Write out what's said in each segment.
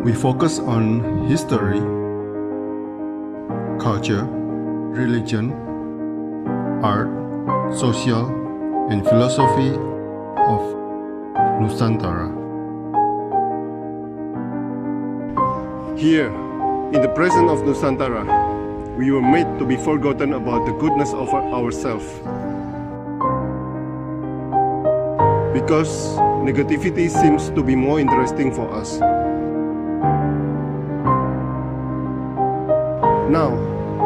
We focus on history, culture, religion, art, social, and philosophy of Nusantara. Here, in the presence of Nusantara, we were made to be forgotten about the goodness of ourselves. Because negativity seems to be more interesting for us. Now,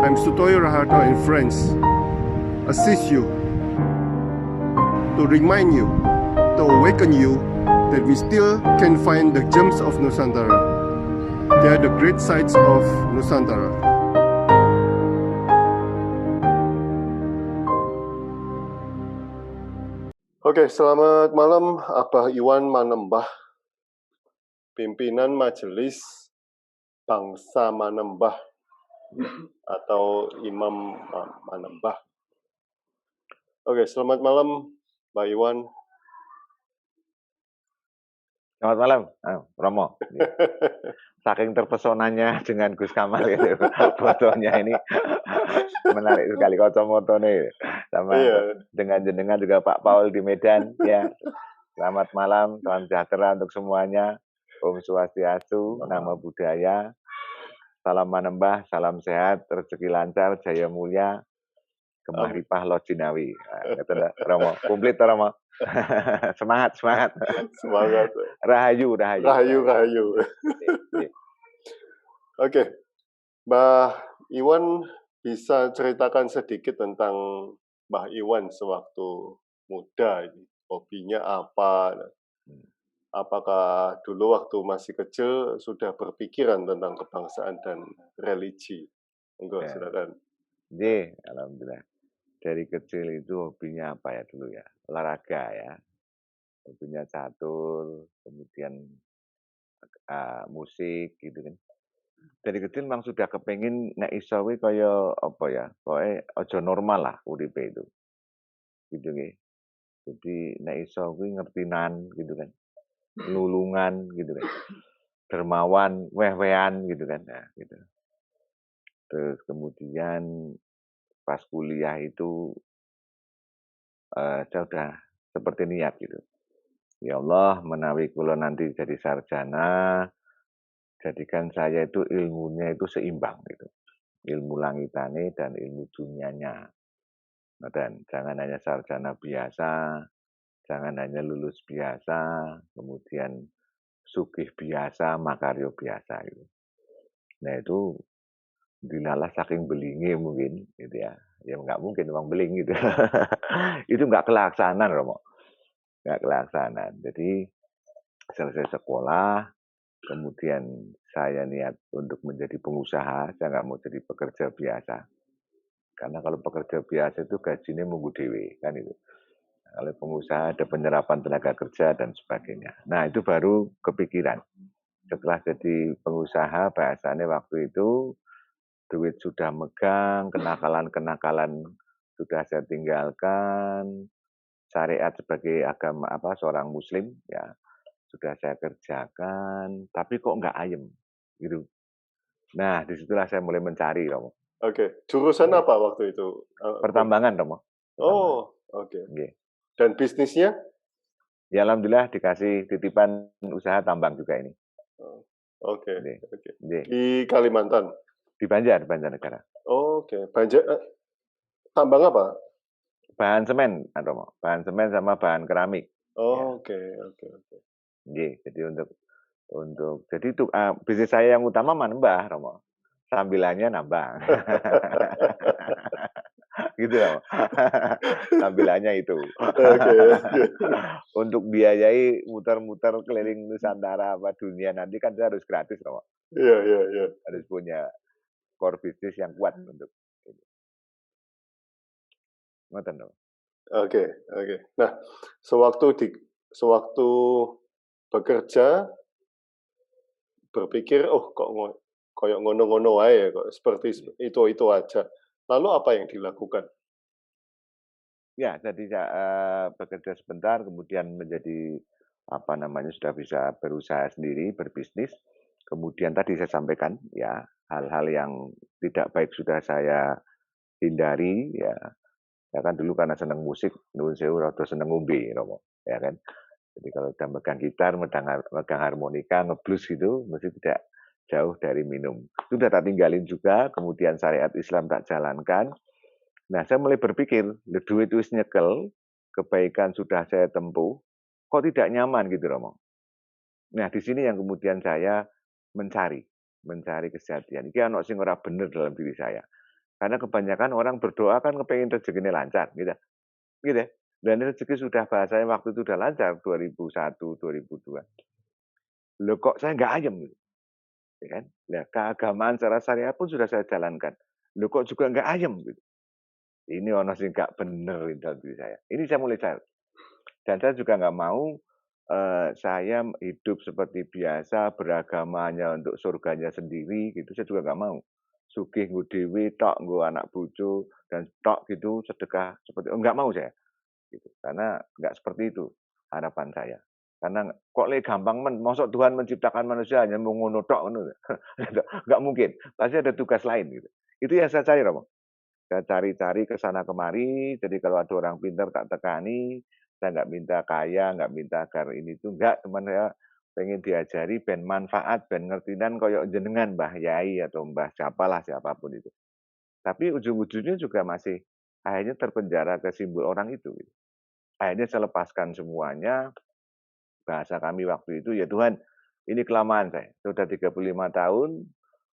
I'm Sutoyo Raharto and friends, assist you, to remind you, to awaken you that we still can find the gems of Nusantara. They are the great sights of Nusantara. Oke, selamat malam Abah Iwan Manembah, pimpinan Majelis Bangsa Manembah atau Imam Manembah. Oke, selamat malam Mbak Iwan. Selamat malam, Romo. Saking terpesonanya dengan Gus Kamal itu, fotonya ini menarik sekali, kacamotone sama dengan jenengan juga Pak Paul di Medan. Ya, selamat malam, salam sejahtera untuk semuanya. Om Swastiastu, Namo Buddhaya, salam manembah, salam sehat, rezeki lancar, jaya mulia, Gemah Ripah Lojinawi. Romo, komplit Romo. Semangat. Rahayu. Oke, Mbah Iwan bisa ceritakan sedikit tentang Mbah Iwan sewaktu muda ini. Hobinya apa? Apakah dulu waktu masih kecil sudah berpikiran tentang kebangsaan dan religi? Enggak, silakan. Alhamdulillah. Dari kecil itu hobinya apa ya dulu ya? Olahraga ya. Hobinya catur, kemudian musik gitu kan. Dari kecil memang sudah kepengin nek iso kuwi kaya apa ya? Pokoke aja normal lah uripe itu. Gitu nggih. Jadi nek iso kuwi ngertinan gitu kan. Nulungan gitu kan. Dermawan, weh-wehan gitu kan. Nah, gitu. Terus kemudian pas kuliah itu saya udah seperti niat gitu. Ya Allah, menawi kula nanti jadi sarjana, jadikan saya itu ilmunya itu seimbang gitu. Ilmu langitane dan ilmu dunianya. Dan jangan hanya sarjana biasa, jangan hanya lulus biasa, kemudian sugih biasa, makaryo biasa gitu. Nah itu dilalah saking belinge mungkin gitu ya. Ya nggak mungkin uang beling gitu. Itu nggak kelaksanaan Romo. Nggak kelaksanaan. Jadi selesai sekolah, kemudian saya niat untuk menjadi pengusaha, saya nggak mau jadi pekerja biasa. Karena kalau pekerja biasa itu gajinya munggu dewe, kan itu. Kalau pengusaha ada penyerapan tenaga kerja dan sebagainya. Nah itu baru kepikiran. Setelah jadi pengusaha, bahasanya waktu itu duit sudah megang, kenakalan-kenakalan sudah saya tinggalkan, syariat sebagai agama seorang muslim ya sudah saya kerjakan, tapi kok nggak ayem gitu. Nah disitulah saya mulai mencari Romo. Oke, jurusan apa waktu itu? Pertambangan Romo. Oh, oke. Dan bisnisnya? Ya alhamdulillah dikasih titipan usaha tambang juga ini. Oke. Di Kalimantan? Di Banjarnegara. Oke. Tambang apa? Bahan semen, Romo. Bahan semen sama bahan keramik. Oke. Jadi jadi itu bisnis saya yang utama manembah, Romo. Sambilannya nambang. Gitu Romo. Sambilannya itu. Untuk biayai muter-muter keliling Nusantara dunia nanti kan saya harus gratis, Romo. Iya. Harus punya core bisnis yang kuat untuk itu. Ngoten Romo. Oke. Nah, sewaktu bekerja berpikir, kok koyok ngono-ngono wae kok seperti itu aja. Lalu apa yang dilakukan? Ya, jadi bekerja sebentar, kemudian menjadi sudah bisa berusaha sendiri, berbisnis. Kemudian tadi saya sampaikan ya, hal-hal yang tidak baik sudah saya hindari ya. Ya kan dulu karena seneng musik, nuwun sewu rada seneng ngombe Romo, ya kan. Jadi kalau udah megang gitar, megang harmonika, ngeblues gitu, mesti tidak jauh dari minum. Itu udah tak tinggalin juga, kemudian syariat Islam tak jalankan. Nah, saya mulai berpikir, "Lho duit wis nyekel, kebaikan sudah saya tempuh, kok tidak nyaman gitu Romo." Nah, di sini yang kemudian saya mencari, mencari kesejatian. Iki ana sing ora bener dalam diri saya. Karena kebanyakan orang berdoa kan kepengen rezekinya lancar, gitu. Gitu ya. Dan rezeki sudah bahasanya waktu itu udah lancar 2001, 2002. Loh kok saya nggak ayem gitu, ya kan. Nah, keagamaan secara syariah pun sudah saya jalankan. Loh kok juga nggak ayem gitu. Ini ono sing nggak bener di dalam diri saya. Ini saya mulai cari. Dan saya juga nggak mau saya hidup seperti biasa, beragamanya untuk surganya sendiri gitu, saya juga nggak mau. Sugih nggo dhewe tok, nggo anak bojo dan tok gitu sedekah seperti nggak mau saya. Gitu. Karena nggak seperti itu harapan saya. Karena kok gampang mosok Tuhan menciptakan manusia hanya mau ngono tok ngono. Nggak mungkin. Pasti ada tugas lain gitu. Itu yang saya cari Romo. Saya cari-cari ke sana kemari, jadi kalau ada orang pintar tak tekani, saya nggak minta kaya, nggak minta agar ini itu enggak, teman saya pengen diajari ben manfaat, ben ngertinan koyok jenengan Mbah Yai atau Mbah siapalah siapapun itu. Tapi ujung-ujungnya juga masih akhirnya terpenjara ke simbol orang itu. Gitu. Akhirnya saya lepaskan semuanya, bahasa kami waktu itu, ya Tuhan, ini kelamaan saya. Sudah 35 tahun,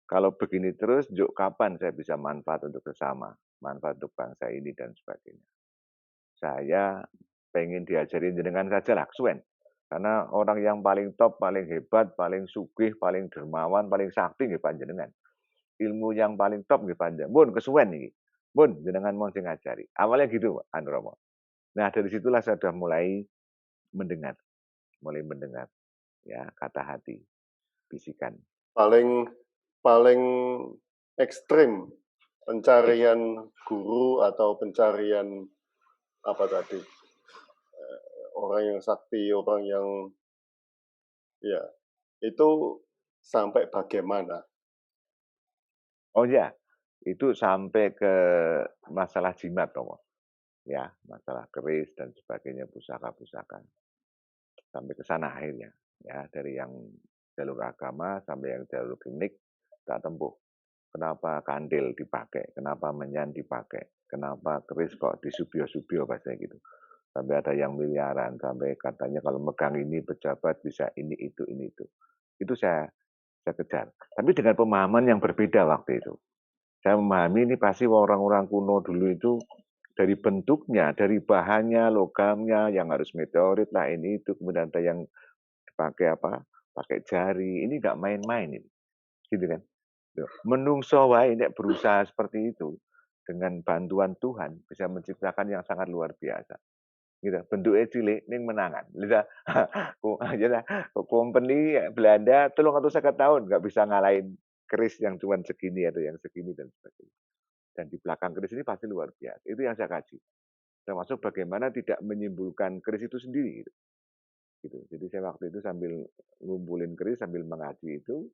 kalau begini terus, juk kapan saya bisa manfaat untuk bersama, manfaat untuk bangsa ini dan sebagainya. Saya pengen diajarin jenengan saja lah, kesuwen. Karena orang yang paling top, paling hebat, paling sugih, paling dermawan, paling sakti nggih panjenengan. Ilmu yang paling top nggih panjenengan. Mun kesuwen iki. Mun jenengan mau sing ngajari. Awalnya gitu, Pak Romo. Nah, dari situlah saya sudah mulai mendengar, ya kata hati, bisikan. Paling paling ekstrim pencarian guru atau pencarian apa tadi? Orang yang sakti, orang yang ya itu sampai bagaimana? Oh ya, itu sampai ke masalah jimat, Romo. Ya, masalah keris dan sebagainya, pusaka-pusaka. Sampai ke sana akhirnya. Ya, dari yang jalur agama sampai yang jalur klinik tak tempuh. Kenapa kandil dipakai? Kenapa menyan dipakai? Kenapa keris kok disubio-subio bahasanya gitu. Sampai ada yang miliaran, sampai katanya kalau megang ini pejabat bisa ini itu. Itu saya kejar. Tapi dengan pemahaman yang berbeda waktu itu. Saya memahami ini pasti orang-orang kuno dulu itu dari bentuknya, dari bahannya, logamnya, yang harus meteorit lah ini itu, kemudian ada yang pakai apa? Pakai jari. Ini nggak main-main ini. Gitu kan? Menungso wae nek berusaha seperti itu dengan bantuan Tuhan bisa menciptakan yang sangat luar biasa. Gitu. Bentuknya cilik ning menangan. Bisa aja company Belanda 350 tahun nggak bisa ngalahin keris yang cuma segini atau yang segini dan sebagainya. Dan di belakang keris ini pasti luar biasa. Itu yang saya kaji. Termasuk bagaimana tidak menyimpulkan keris itu sendiri gitu. Jadi saya waktu itu sambil ngumpulin keris sambil mengaji itu.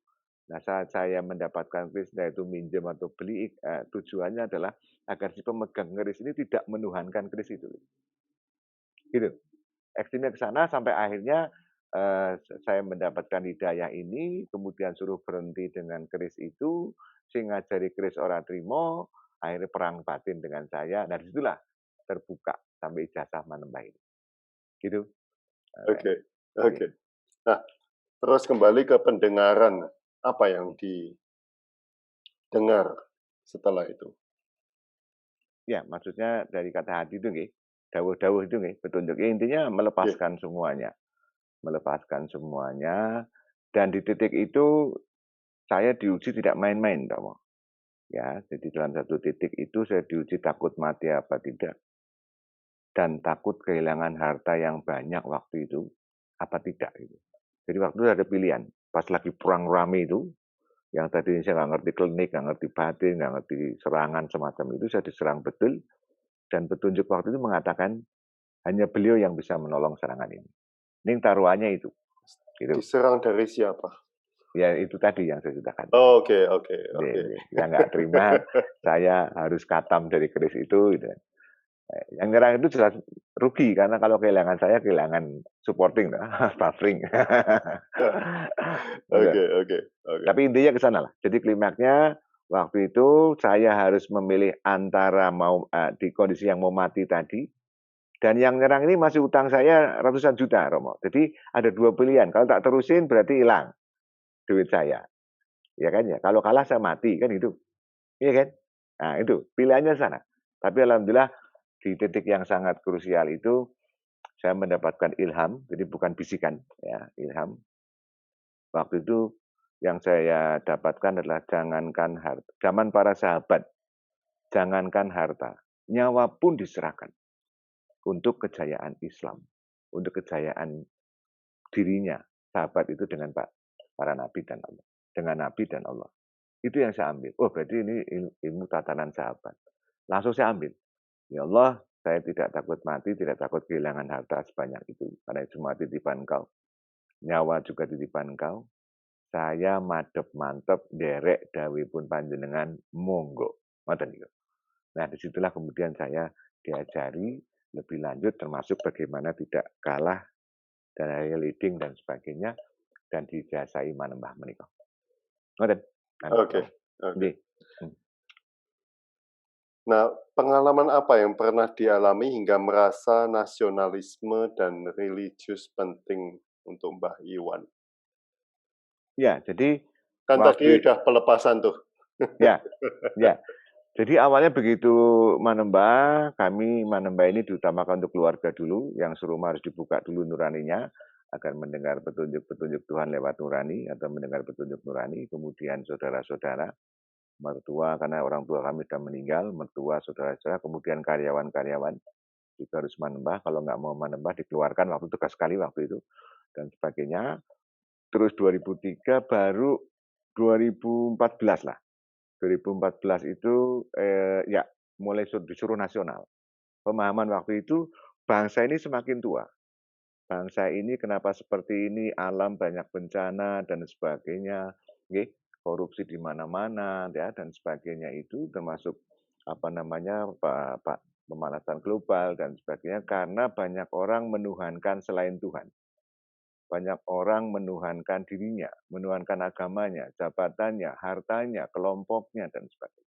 Nah, saat saya mendapatkan keris, nah itu minjem atau beli, tujuannya adalah agar si pemegang keris ini tidak menuhankan keris itu. Gitu. Ekstrimnya ke sana sampai akhirnya saya mendapatkan hidayah ini, kemudian suruh berhenti dengan keris itu, sing ngajari keris ora trimo, akhirnya perang batin dengan saya. Nah, disitulah terbuka sampai ijazah manembah ini. Gitu. Oke, oke. Nah, terus kembali ke pendengaran, apa yang didengar setelah itu? Ya, maksudnya dari kata hati itu nggih, dawuh-dawuh itu nggih, petunjuk. Ya, intinya melepaskan semuanya. Melepaskan semuanya dan di titik itu saya diuji tidak main-main, Tomo. Ya, jadi dalam satu titik itu saya diuji takut mati apa tidak. Dan takut kehilangan harta yang banyak waktu itu apa tidak gitu. Jadi waktu itu ada pilihan. Pas lagi perang rame itu, yang tadi saya nggak ngerti klinik, nggak ngerti batin, nggak ngerti serangan semacam itu, saya diserang betul. Dan petunjuk waktu itu mengatakan hanya beliau yang bisa menolong serangan ini. Ini taruhannya itu. Gitu. Diserang dari siapa? Ya itu tadi yang saya sudah katakan. Oke. Yang nggak terima, saya harus khatam dari keris itu. Gitu. Yang nyerang itu jelas rugi karena kalau kehilangan saya kehilangan supporting, buffering. Oke. Tapi intinya ke sana lah. Jadi klimaknya waktu itu saya harus memilih antara di kondisi yang mau mati tadi dan yang nyerang ini masih utang saya ratusan juta, Romo. Jadi ada dua pilihan. Kalau tak terusin berarti hilang duit saya. Ya kan ya. Kalau kalah saya mati kan itu. Iya kan? Nah, itu pilihannya sana. Tapi alhamdulillah di titik yang sangat krusial itu saya mendapatkan ilham, jadi bukan bisikan, ya, ilham. Waktu itu yang saya dapatkan adalah jangankan harta, zaman para sahabat, jangankan harta, nyawa pun diserahkan untuk kejayaan Islam, untuk kejayaan dirinya, sahabat itu dengan para nabi dan Allah, dengan nabi dan Allah. Itu yang saya ambil. Oh, berarti ini ilmu tatanan sahabat. Langsung saya ambil. Ya Allah, saya tidak takut mati, tidak takut kehilangan harta sebanyak itu. Karena itu semua titipan Engkau. Nyawa juga titipan Engkau. Saya madep mantep, derek dawi pun panjenengan, monggo. Nah, disitulah kemudian saya diajari lebih lanjut, termasuk bagaimana tidak kalah dari leading dan sebagainya, dan dijasai manembah menikah. Oke. Nah, pengalaman apa yang pernah dialami hingga merasa nasionalisme dan religius penting untuk Mbah Iwan? Ya, jadi kan tadi udah pelepasan tuh. Ya. Jadi awalnya begitu kami manembah ini diutamakan untuk keluarga dulu, yang serumah harus dibuka dulu nuraninya, agar mendengar petunjuk-petunjuk Tuhan lewat nurani, atau mendengar petunjuk nurani, kemudian saudara-saudara, mertua, karena orang tua kami sudah meninggal, mertua, saudara-saudara, kemudian karyawan-karyawan juga harus manembah, kalau nggak mau manembah dikeluarkan, waktu tugas sekali waktu itu, dan sebagainya. Terus 2003 baru 2014 lah. 2014 itu ya mulai disuruh nasional. Pemahaman waktu itu bangsa ini semakin tua. Bangsa ini kenapa seperti ini, alam banyak bencana dan sebagainya, korupsi di mana-mana ya dan sebagainya itu termasuk pemanasan global dan sebagainya karena banyak orang menuhankan selain Tuhan. Banyak orang menuhankan dirinya, menuhankan agamanya, jabatannya, hartanya, kelompoknya, dan sebagainya.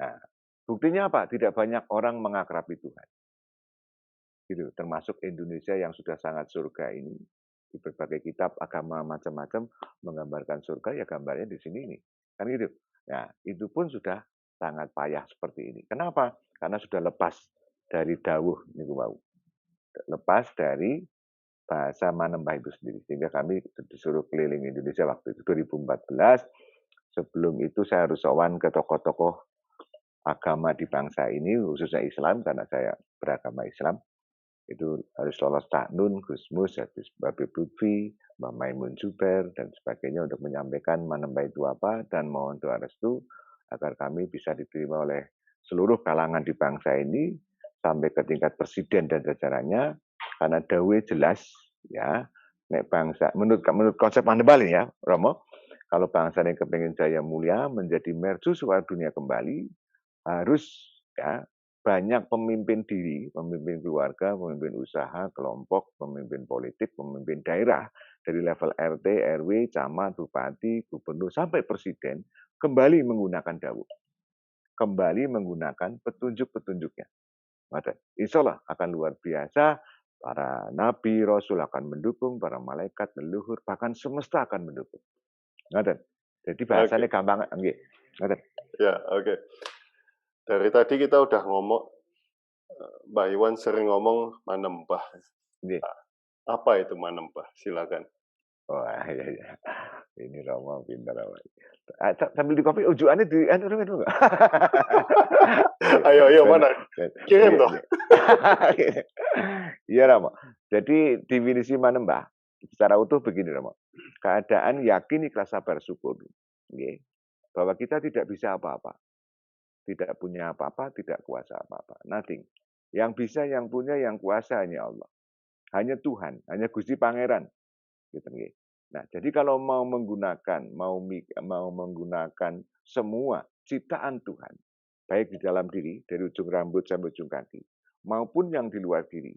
Nah, buktinya apa? Tidak banyak orang mengakrabi Tuhan. Gitu, termasuk Indonesia yang sudah sangat surga ini. Di berbagai kitab agama macam-macam menggambarkan surga, ya gambarnya di sini ini. Kan gitu. Nah, itu pun sudah sangat payah seperti ini. Kenapa? Karena sudah lepas dari dawuh niku wau. Lepas dari bahasa manembah itu sendiri. Sehingga kami disuruh keliling Indonesia waktu itu 2014. Sebelum itu saya harus sowan ke tokoh-tokoh agama di bangsa ini, khususnya Islam, karena saya beragama Islam. Itu harus lolos taknun, Gusmus, habis Habib Lutfi, Mbah Maimun Zubair, dan sebagainya untuk menyampaikan manembah itu apa, dan mohon doa restu agar kami bisa diterima oleh seluruh kalangan di bangsa ini, sampai ke tingkat presiden dan jajarannya, karena dawe jelas, ya, nek bangsa, menurut konsep manembah ini ya, Romo, kalau bangsa yang kepengen jaya mulia, menjadi mercusuar dunia kembali, harus ya banyak pemimpin diri, pemimpin keluarga, pemimpin usaha, kelompok, pemimpin politik, pemimpin daerah, dari level RT, RW, camat, bupati, gubernur, sampai presiden, kembali menggunakan dawuh. Kembali menggunakan petunjuk-petunjuknya. Insya Allah akan luar biasa, para nabi, rasul akan mendukung, para malaikat, leluhur, bahkan semesta akan mendukung. Jadi bahasanya gampang. Ya, oke. Dari tadi kita udah ngomong, Mbak Iwan sering ngomong manembah. Apa itu manembah? Silakan. Wah, iya. Ini Romo pintar Romo. Sambil di kopi ujuannya di enggak? Ayo mana? Kirim toh. Iya Romo. Jadi definisi manembah secara utuh begini Romo. Keadaan yakin, ikhlas, sabar, syukur. Bahwa kita tidak bisa apa-apa. Tidak punya apa-apa, tidak kuasa apa-apa. Nothing. Yang bisa, yang punya, yang kuasa hanya Allah. Hanya Tuhan, hanya Gusti Pangeran. Gitu, Nah, jadi kalau mau menggunakan semua ciptaan Tuhan, baik di dalam diri, dari ujung rambut sampai ujung kaki, maupun yang di luar diri,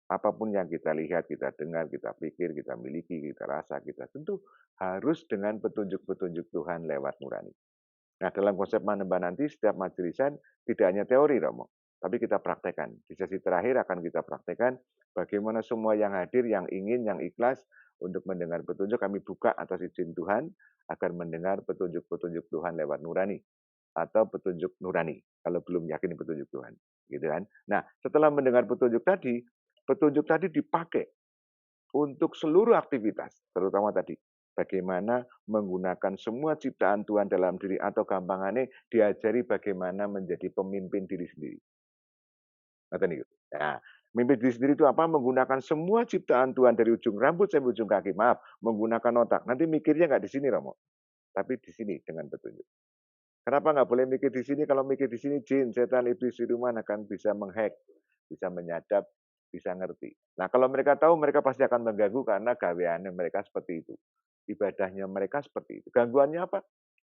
apapun yang kita lihat, kita dengar, kita pikir, kita miliki, kita rasa, kita tentu harus dengan petunjuk-petunjuk Tuhan lewat nurani. Nah, dalam konsep manembah nanti, setiap majelisan tidak hanya teori, Romo, tapi kita praktekkan. Di sesi terakhir akan kita praktekkan bagaimana semua yang hadir, yang ingin, yang ikhlas untuk mendengar petunjuk, kami buka atas izin Tuhan agar mendengar petunjuk-petunjuk Tuhan lewat nurani atau petunjuk nurani kalau belum yakin petunjuk Tuhan, gitu kan? Nah, setelah mendengar petunjuk tadi dipakai untuk seluruh aktivitas, terutama tadi bagaimana menggunakan semua ciptaan Tuhan dalam diri atau gampangannya diajari bagaimana menjadi pemimpin diri sendiri. Nah, memimpin diri sendiri itu apa? Menggunakan semua ciptaan Tuhan dari ujung rambut sampai ujung kaki. Maaf, menggunakan otak. Nanti mikirnya nggak di sini, Romo, tapi di sini dengan petunjuk. Kenapa nggak boleh mikir di sini? Kalau mikir di sini, jin, setan, iblis, siluman akan bisa menghack, bisa menyadap, bisa ngerti. Nah, kalau mereka tahu, mereka pasti akan mengganggu karena gaweannya mereka seperti itu. Ibadahnya mereka seperti itu. Gangguannya apa?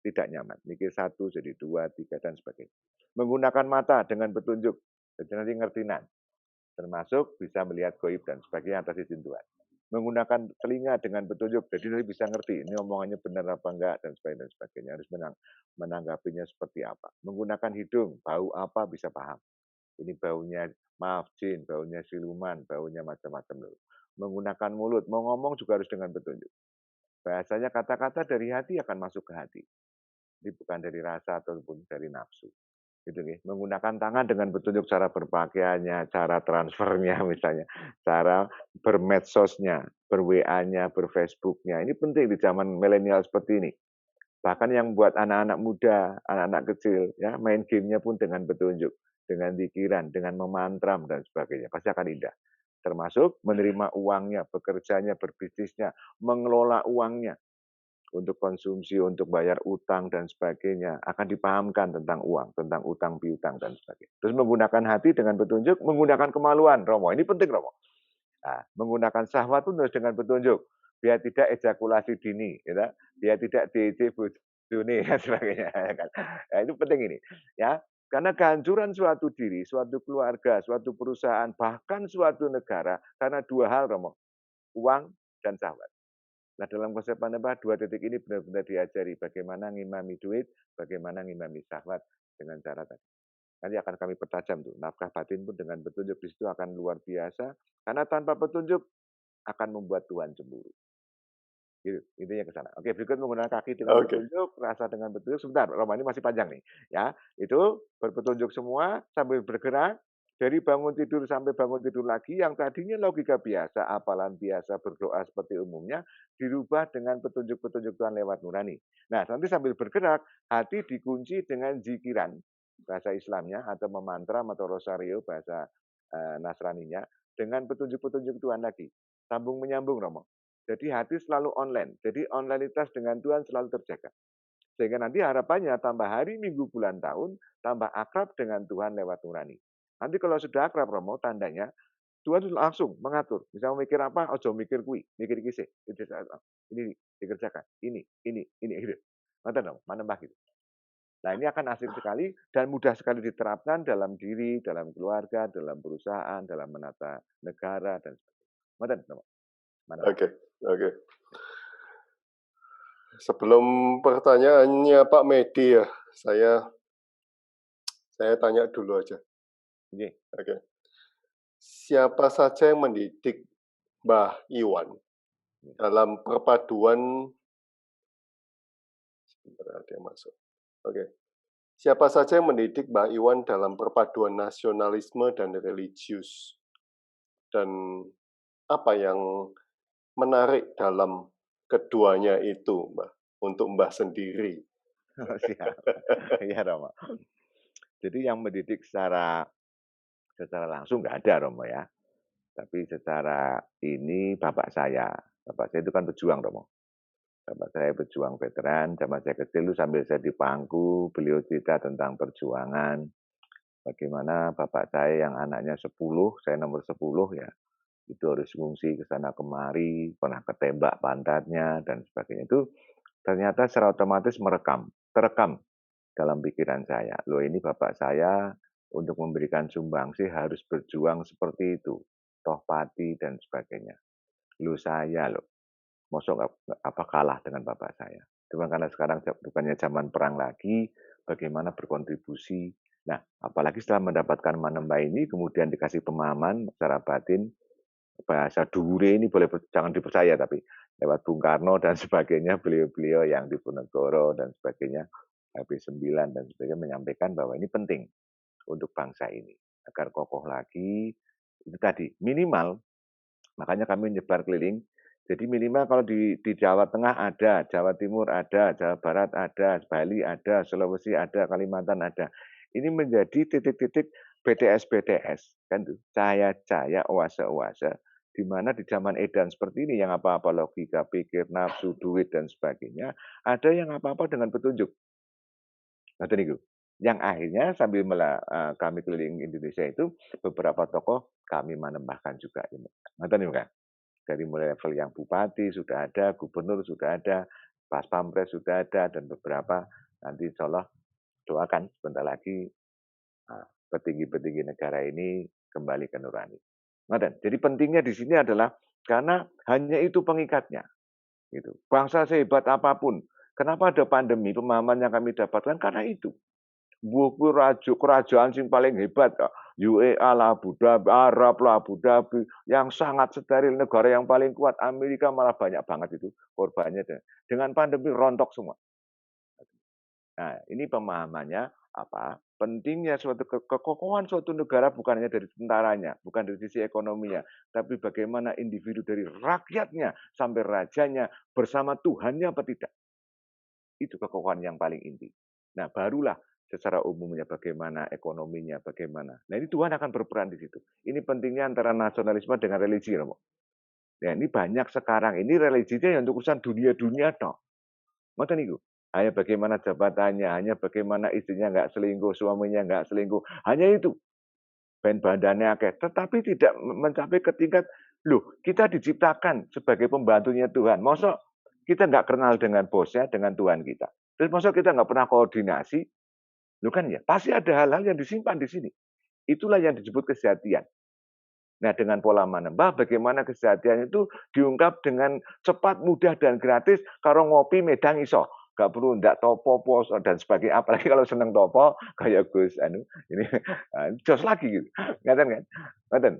Tidak nyaman. Mikir satu jadi dua, tiga, dan sebagainya. Menggunakan mata dengan petunjuk. Jadi nanti ngertinan. Termasuk bisa melihat goib dan sebagainya atas izin Tuhan. Menggunakan telinga dengan petunjuk. Jadi nanti bisa ngerti ini omongannya benar apa enggak dan sebagainya. Dan sebagainya. Harus menanggapinya seperti apa. Menggunakan hidung. Bau apa bisa paham. Ini baunya, maaf jin, baunya siluman, baunya macam-macam dulu. Menggunakan mulut. Mau ngomong juga harus dengan petunjuk. Bahasanya kata-kata dari hati akan masuk ke hati. Ini bukan dari rasa ataupun dari nafsu. Gitu, menggunakan tangan dengan petunjuk cara berpakaiannya, cara transfernya misalnya, cara bermedsosnya, ber-WA-nya, ber-Facebook-nya. Ini penting di zaman milenial seperti ini. Bahkan yang buat anak-anak muda, anak-anak kecil, ya main gamenya pun dengan petunjuk, dengan pikiran, dengan memantram dan sebagainya. Pasti akan indah. Termasuk menerima uangnya, bekerjanya, berbisnisnya, mengelola uangnya untuk konsumsi, untuk bayar utang dan sebagainya, akan dipahamkan tentang uang, tentang utang piutang dan sebagainya. Terus menggunakan hati dengan petunjuk, menggunakan kemaluan, Romo. Ini penting, Romo. Nah, menggunakan syahwat pun harus dengan petunjuk, biar tidak ejakulasi dini, ya, biar tidak DC bojone dan sebagainya. Nah, itu penting ini, ya. Karena kehancuran suatu diri, suatu keluarga, suatu perusahaan, bahkan suatu negara, karena dua hal, Romo, uang dan syahwat. Nah, dalam konsep manembah, dua titik ini benar-benar diajari bagaimana ngimami duit, bagaimana ngimami syahwat dengan cara tadi. Nanti akan kami pertajam tuh, nafkah batin pun dengan petunjuk di situ akan luar biasa, karena tanpa petunjuk akan membuat Tuhan cemburu. Gitu, intinya ke sana. Oke, berikut menggunakan kaki dengan petunjuk, rasa dengan petunjuk. Sebentar, Roma ini masih panjang nih. Ya, itu berpetunjuk semua sambil bergerak dari bangun tidur sampai bangun tidur lagi yang tadinya logika biasa, hafalan biasa, berdoa seperti umumnya dirubah dengan petunjuk-petunjuk Tuhan lewat nurani. Nah, nanti sambil bergerak, hati dikunci dengan zikiran bahasa Islamnya atau memantram atau rosario bahasa Nasraninya dengan petunjuk-petunjuk Tuhan lagi. Sambung menyambung, Romo. Jadi hati selalu online. Jadi onlineitas dengan Tuhan selalu terjaga. Sehingga nanti harapannya tambah hari, minggu, bulan, tahun, tambah akrab dengan Tuhan lewat nurani. Nanti kalau sudah akrab, Romo, tandanya Tuhan langsung mengatur. Misalnya mikir apa, ojo mikir kui, mikir kise. Ini dikerjakan, ini, gitu. Nonton dong, manembah gitu. Nah, ini akan asik sekali dan mudah sekali diterapkan dalam diri, dalam keluarga, dalam perusahaan, dalam menata negara, dan sebagainya. Nonton dong. Oke. Sebelum pertanyaannya Pak Medi ya, saya tanya dulu aja. Oke. Siapa saja yang mendidik Mbah Iwan dalam perpaduan Siapa saja yang mendidik Mbah Iwan dalam perpaduan nasionalisme dan religius? Dan apa yang menarik dalam keduanya itu, Mbah, untuk Mbah sendiri? Siap. Iya, Romo. Jadi yang mendidik secara langsung nggak ada, Romo ya. Tapi secara ini bapak saya itu kan pejuang, Romo. Bapak saya pejuang veteran, zaman saya kecil itu sambil saya di pangku, beliau cerita tentang perjuangan. Bagaimana bapak saya yang anaknya 10, saya nomor 10 ya, itu harus ngungsi ke sana kemari, pernah ketembak pantatnya dan sebagainya. Itu ternyata secara otomatis terekam dalam pikiran saya. Loh ini bapak saya untuk memberikan sumbangsi harus berjuang seperti itu, toh pati dan sebagainya. Loh saya loh, mosok apa kalah dengan bapak saya. Cuma karena sekarang bukannya zaman perang lagi, bagaimana berkontribusi. Nah, apalagi setelah mendapatkan Manembah ini, kemudian dikasih pemahaman secara batin, bahasa Dhuwure ini jangan dipercaya, tapi lewat Bung Karno dan sebagainya, beliau-beliau yang di Ponegoro dan sebagainya, HP9 dan sebagainya menyampaikan bahwa ini penting untuk bangsa ini agar kokoh lagi. Itu tadi minimal, makanya kami menyebar keliling. Jadi minimal kalau di Jawa Tengah ada, Jawa Timur ada, Jawa Barat ada, Bali ada, Sulawesi ada, Kalimantan ada. Ini menjadi titik-titik BTS kan tuh, cahaya-cahaya, oase-oase, di mana di zaman edan seperti ini yang apa-apa logika, pikir, nafsu, duit dan sebagainya, ada yang apa-apa dengan petunjuk. Ngoten niku. Yang akhirnya sambil kami keliling Indonesia itu beberapa tokoh kami menambahkan juga ini. Ngoten niku kan. Dari mulai level yang bupati sudah ada, gubernur sudah ada, pas pampres sudah ada, dan beberapa nanti insya Allah doakan sebentar lagi petinggi-petinggi negara ini kembali ke nurani. Jadi pentingnya di sini adalah karena hanya itu pengikatnya. Gitu. Bangsa sehebat apapun, kenapa ada pandemi, pemahaman yang kami dapatkan karena itu. Buku kerajaan sing paling hebat, UEA lah, Abu Dhabi, Arab lah, Abu Dhabi, yang sangat steril, negara yang paling kuat, Amerika malah banyak banget itu korbannya. Dengan pandemi rontok semua. Nah, ini pemahamannya apa? Pentingnya suatu kekokohan suatu negara bukan hanya dari tentaranya, bukan dari sisi ekonominya, tapi bagaimana individu dari rakyatnya sampai rajanya bersama Tuhannya apa tidak. Itu kekokohan yang paling inti. Nah, barulah secara umumnya bagaimana ekonominya, bagaimana. Nah, ini Tuhan akan berperan di situ. Ini pentingnya antara nasionalisme dengan religi, Romo. Ya, ini banyak sekarang ini religinya yang untuk urusan dunia-dunia toh. Ngoten niku. Hanya bagaimana jabatannya, hanya bagaimana istrinya nggak selingkuh, suaminya nggak selingkuh. Hanya itu. Ben bandane akeh, tetapi tidak mencapai ke tingkat, loh, kita diciptakan sebagai pembantunya Tuhan. Masa kita nggak kenal dengan bosnya, dengan Tuhan kita. Terus masa kita nggak pernah koordinasi? Loh kan ya, pasti ada hal-hal yang disimpan di sini. Itulah yang disebut kesejatian. Nah, dengan pola menembah, bagaimana kesejatian itu diungkap dengan cepat, mudah, dan gratis. Kalau ngopi medang iso, gak perlu ndak topo pos dan sebagainya. Apalagi kalau seneng topo, kayak Gus ini jos lagi gitu. Ngaten kan? Ngaten.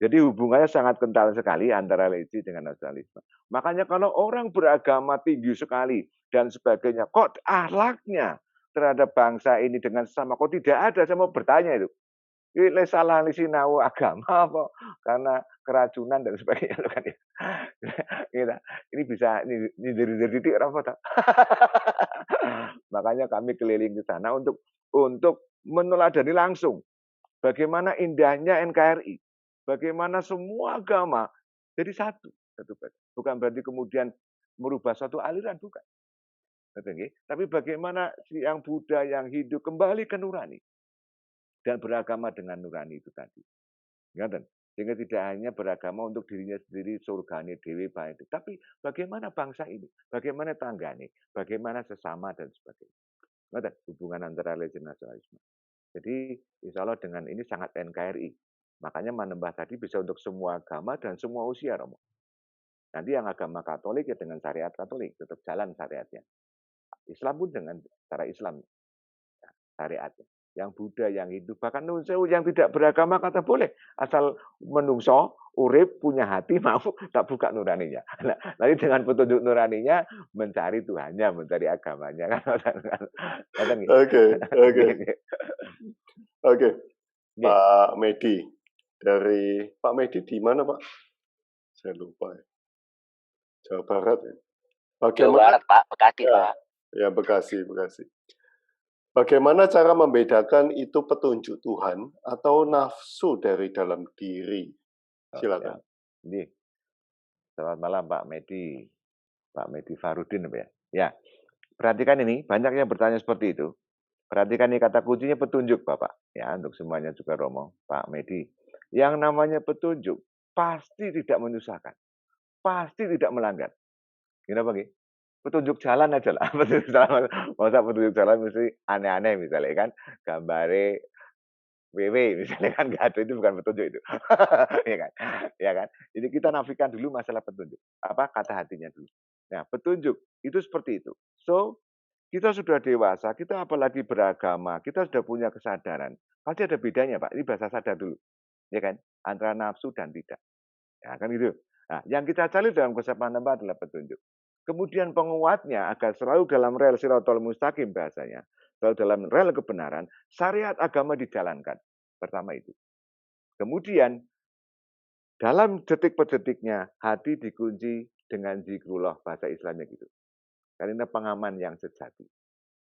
Jadi hubungannya sangat kental sekali antara religi dengan nasionalisme. Makanya kalau orang beragama tinggi sekali dan sebagainya, kok akhlaknya terhadap bangsa ini dengan sesama kok tidak ada? Saya mau bertanya itu. Ini salah sinau agama apa karena keracunan dan sebagainya kan ya. Ini bisa dari titik apa tak? Makanya kami keliling ke sana untuk meneladani langsung bagaimana indahnya NKRI, bagaimana semua agama jadi satu. Bukan berarti kemudian merubah satu aliran, bukan. Tapi bagaimana yang Buddha, yang Hindu kembali ke nurani dan beragama dengan nurani itu tadi. Sehingga tidak hanya beragama untuk dirinya sendiri, surgane dewi baik, tapi bagaimana bangsa ini, bagaimana tanggane, bagaimana sesama dan sebagainya. Hubungan antara religi dan nasionalisme. Jadi insya Allah dengan ini sangat NKRI. Makanya menembah tadi bisa untuk semua agama dan semua usia, Romo. Nanti yang agama Katolik ya dengan syariat Katolik, tetap jalan syariatnya. Islam pun dengan cara Islam syariatnya. Yang Buddha, yang Hindu, bahkan Nun Sewu yang tidak beragama kata boleh. Asal menungso, urip, punya hati, mau tak buka nuraninya. Nah, nanti dengan petunjuk nuraninya, mencari Tuhannya, mencari agamanya. Oke. Pak Medi. Dari Pak Medi di mana, Pak? Saya lupa ya. Jawa Barat ya. Jawa Barat, Pak. Bekasi, Pak. Ya, Bekasi. Bagaimana cara membedakan itu petunjuk Tuhan atau nafsu dari dalam diri? Silakan. Ya. Selamat malam Pak Medi. Pak Medi Farudin ya. Ya. Perhatikan ini, banyak yang bertanya seperti itu. Perhatikan ini kata kuncinya petunjuk Bapak. Ya, untuk semuanya juga Romo, Pak Medi. Yang namanya petunjuk pasti tidak menyusahkan, pasti tidak melanggar. Kenapa nggih? Petunjuk jalan aja lah, petunjuk jalan, masa petunjuk jalan mesti aneh-aneh misalnya kan, gambare WW misalnya kan nggak ada, itu bukan petunjuk itu. Ya kan? Ya kan? Jadi kita nafikan dulu masalah petunjuk, apa kata hatinya dulu. Nah, petunjuk itu seperti itu. So, kita sudah dewasa, kita apalagi beragama, kita sudah punya kesadaran. Pasti ada bedanya, Pak. Ini bahasa sadar dulu, ya kan? Antara nafsu dan tidak. Ya kan gitu. Nah, yang kita cari dalam konsep manembah adalah petunjuk. Kemudian penguatnya agar selalu dalam rel siratal mustaqim bahasanya, selalu dalam rel kebenaran, syariat agama dijalankan. Pertama itu. Kemudian dalam detik per detiknya hati dikunci dengan zikrullah, bahasa Islamnya gitu. Karena pengaman yang sejati.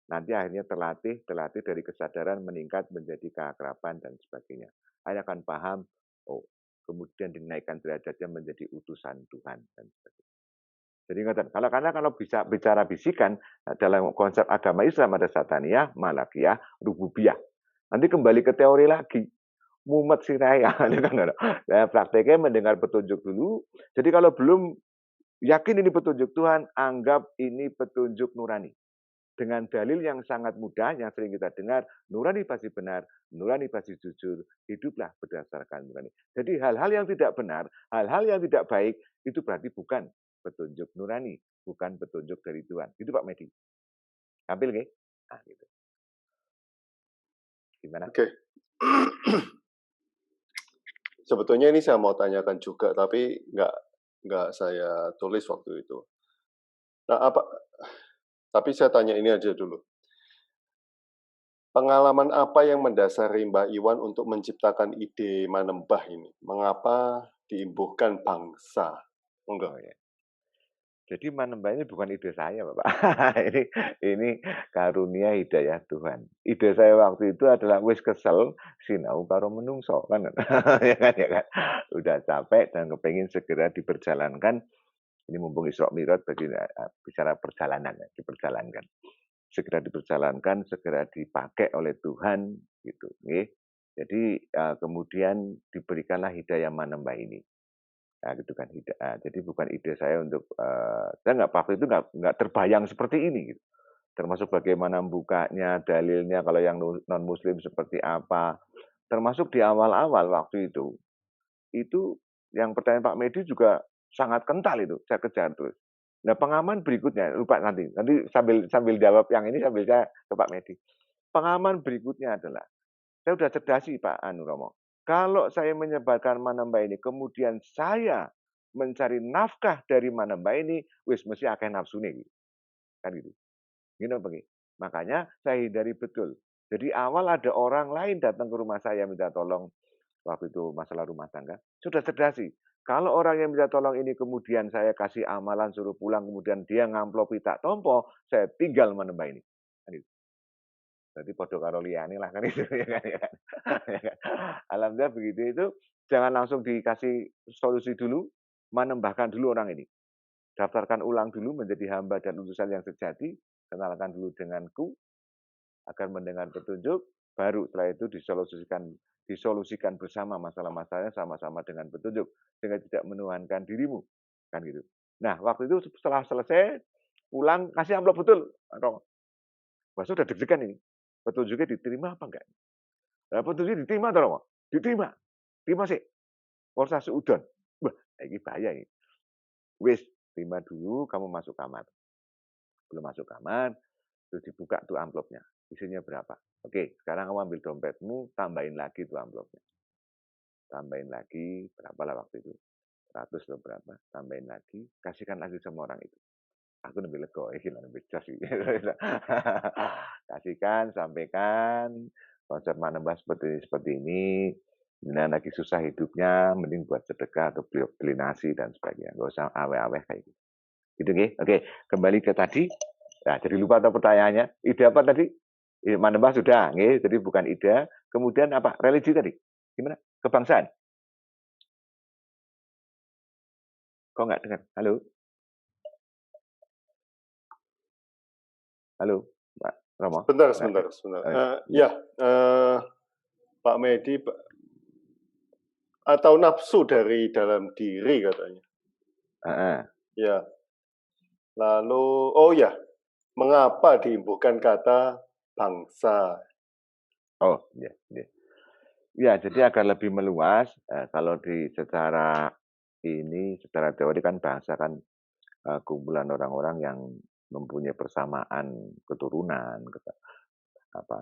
Nanti akhirnya terlatih dari kesadaran meningkat menjadi keakraban dan sebagainya. Saya akan paham, oh, kemudian dinaikkan derajatnya menjadi utusan Tuhan dan sebagainya. Jadi ingat, kalau bisa bicara bisikan dalam konsep agama Islam ada sataniyah, malakiyah, rububiyah. Nanti kembali ke teori lagi. Mumet siraya. Nah, prakteknya mendengar petunjuk dulu. Jadi kalau belum yakin ini petunjuk Tuhan, anggap ini petunjuk nurani. Dengan dalil yang sangat mudah, yang sering kita dengar, nurani pasti benar, nurani pasti jujur, hiduplah berdasarkan nurani. Jadi hal-hal yang tidak benar, hal-hal yang tidak baik, itu berarti bukan petunjuk nurani, bukan petunjuk dari Tuhan. Itu Pak Medi. Ambil nggih? Nah, gitu. Gimana? Oke. Sebetulnya ini saya mau tanyakan juga, tapi nggak saya tulis waktu itu. Nah, tapi saya tanya ini aja dulu. Pengalaman apa yang mendasari Mbak Iwan untuk menciptakan ide manembah ini? Mengapa diimbuhkan bangsa? Enggak. Oh, ya. Jadi manembah ini bukan ide saya, Bapak. ini karunia hidayah Tuhan. Ide saya waktu itu adalah wis kesel sinau karo menungso kan. Ya kan. Udah capek dan kepengin segera diperjalankan. Ini mumpung Isra Mi'raj bagi bicara perjalanan ya, diperjalankan. Segera diperjalankan, segera dipakai oleh Tuhan gitu, nggih. Jadi kemudian diberikanlah hidayah manembah ini. Nah, gitu kan. Jadi bukan ide saya untuk saya waktu itu nggak terbayang seperti ini gitu. Termasuk bagaimana bukanya, dalilnya kalau yang non muslim seperti apa. Termasuk di awal-awal waktu itu yang pertanyaan Pak Medi juga sangat kental itu, saya kejar terus. Nah, pengaman berikutnya, lupa nanti sambil jawab yang ini sambil saya ke Pak Medi. Pengaman berikutnya adalah saya sudah cerdasi Pak Romo. Kalau saya menyebarkan manembah ini, kemudian saya mencari nafkah dari manembah ini, wis mesti akeh nafsune gitu. Kan gitu. Gini apa Makanya saya hindari betul. Jadi awal ada orang lain datang ke rumah saya minta tolong waktu itu masalah rumah tangga, sudah cerdasi. Kalau orang yang minta tolong ini kemudian saya kasih amalan suruh pulang, kemudian dia ngamplopi tak tompo, saya tinggal menembak ini. Kan itu. Berarti podo karo liyane lah kan itu ya kan. Ya kan? Alhamdulillah begitu itu jangan langsung dikasih solusi dulu, menembahkan dulu orang ini. Daftarkan ulang dulu menjadi hamba dan utusan yang sejati, kenalkan dulu denganku agar mendengar petunjuk, baru setelah itu disolusikan bersama masalah-masalahnya sama-sama dengan petunjuk sehingga tidak menuhankan dirimu kan gitu. Nah, waktu itu setelah selesai pulang kasih amplop betul. Wah, sudah deg-degan ini. Petunjuknya diterima apa enggak? Nah, petunjuknya diterima atau Romo? Diterima. Terima sih. Korsa seudon. Wah, ini bahaya ini. Wis, terima dulu, kamu masuk kamar. Belum masuk kamar, terus dibuka tuh amplopnya. Isinya berapa? Oke, sekarang kamu ambil dompetmu, tambahin lagi tuh amplopnya. Tambahin lagi, berapa lah waktu itu? 100 atau berapa? Tambahin lagi, kasihkan lagi sama orang itu. Aku lebih lego, lebih jas sih. Kasihkan, sampaikan, konsep manembah seperti ini. Nah, lagi susah hidupnya, mending buat sedekah atau beli nasi dan sebagainya. Nggak usah aweh-aweh kayak gitu. Gitu, Oke, kembali ke tadi. Nah, jadi lupa atau pertanyaannya. Ide apa tadi? Manembah sudah, jadi bukan ide. Kemudian apa? Religi tadi. Gimana? Kebangsaan. Kok nggak dengar? Halo? Halo, Pak Romo? Sebentar. Ya, Pak Medi, atau nafsu dari dalam diri katanya. Heeh. Ya. Lalu, oh ya, mengapa diimbuhkan kata bangsa? Oh, iya, iya. Ya, jadi agar lebih meluas, kalau secara teori kan bangsa kan kumpulan orang-orang yang mempunyai persamaan keturunan,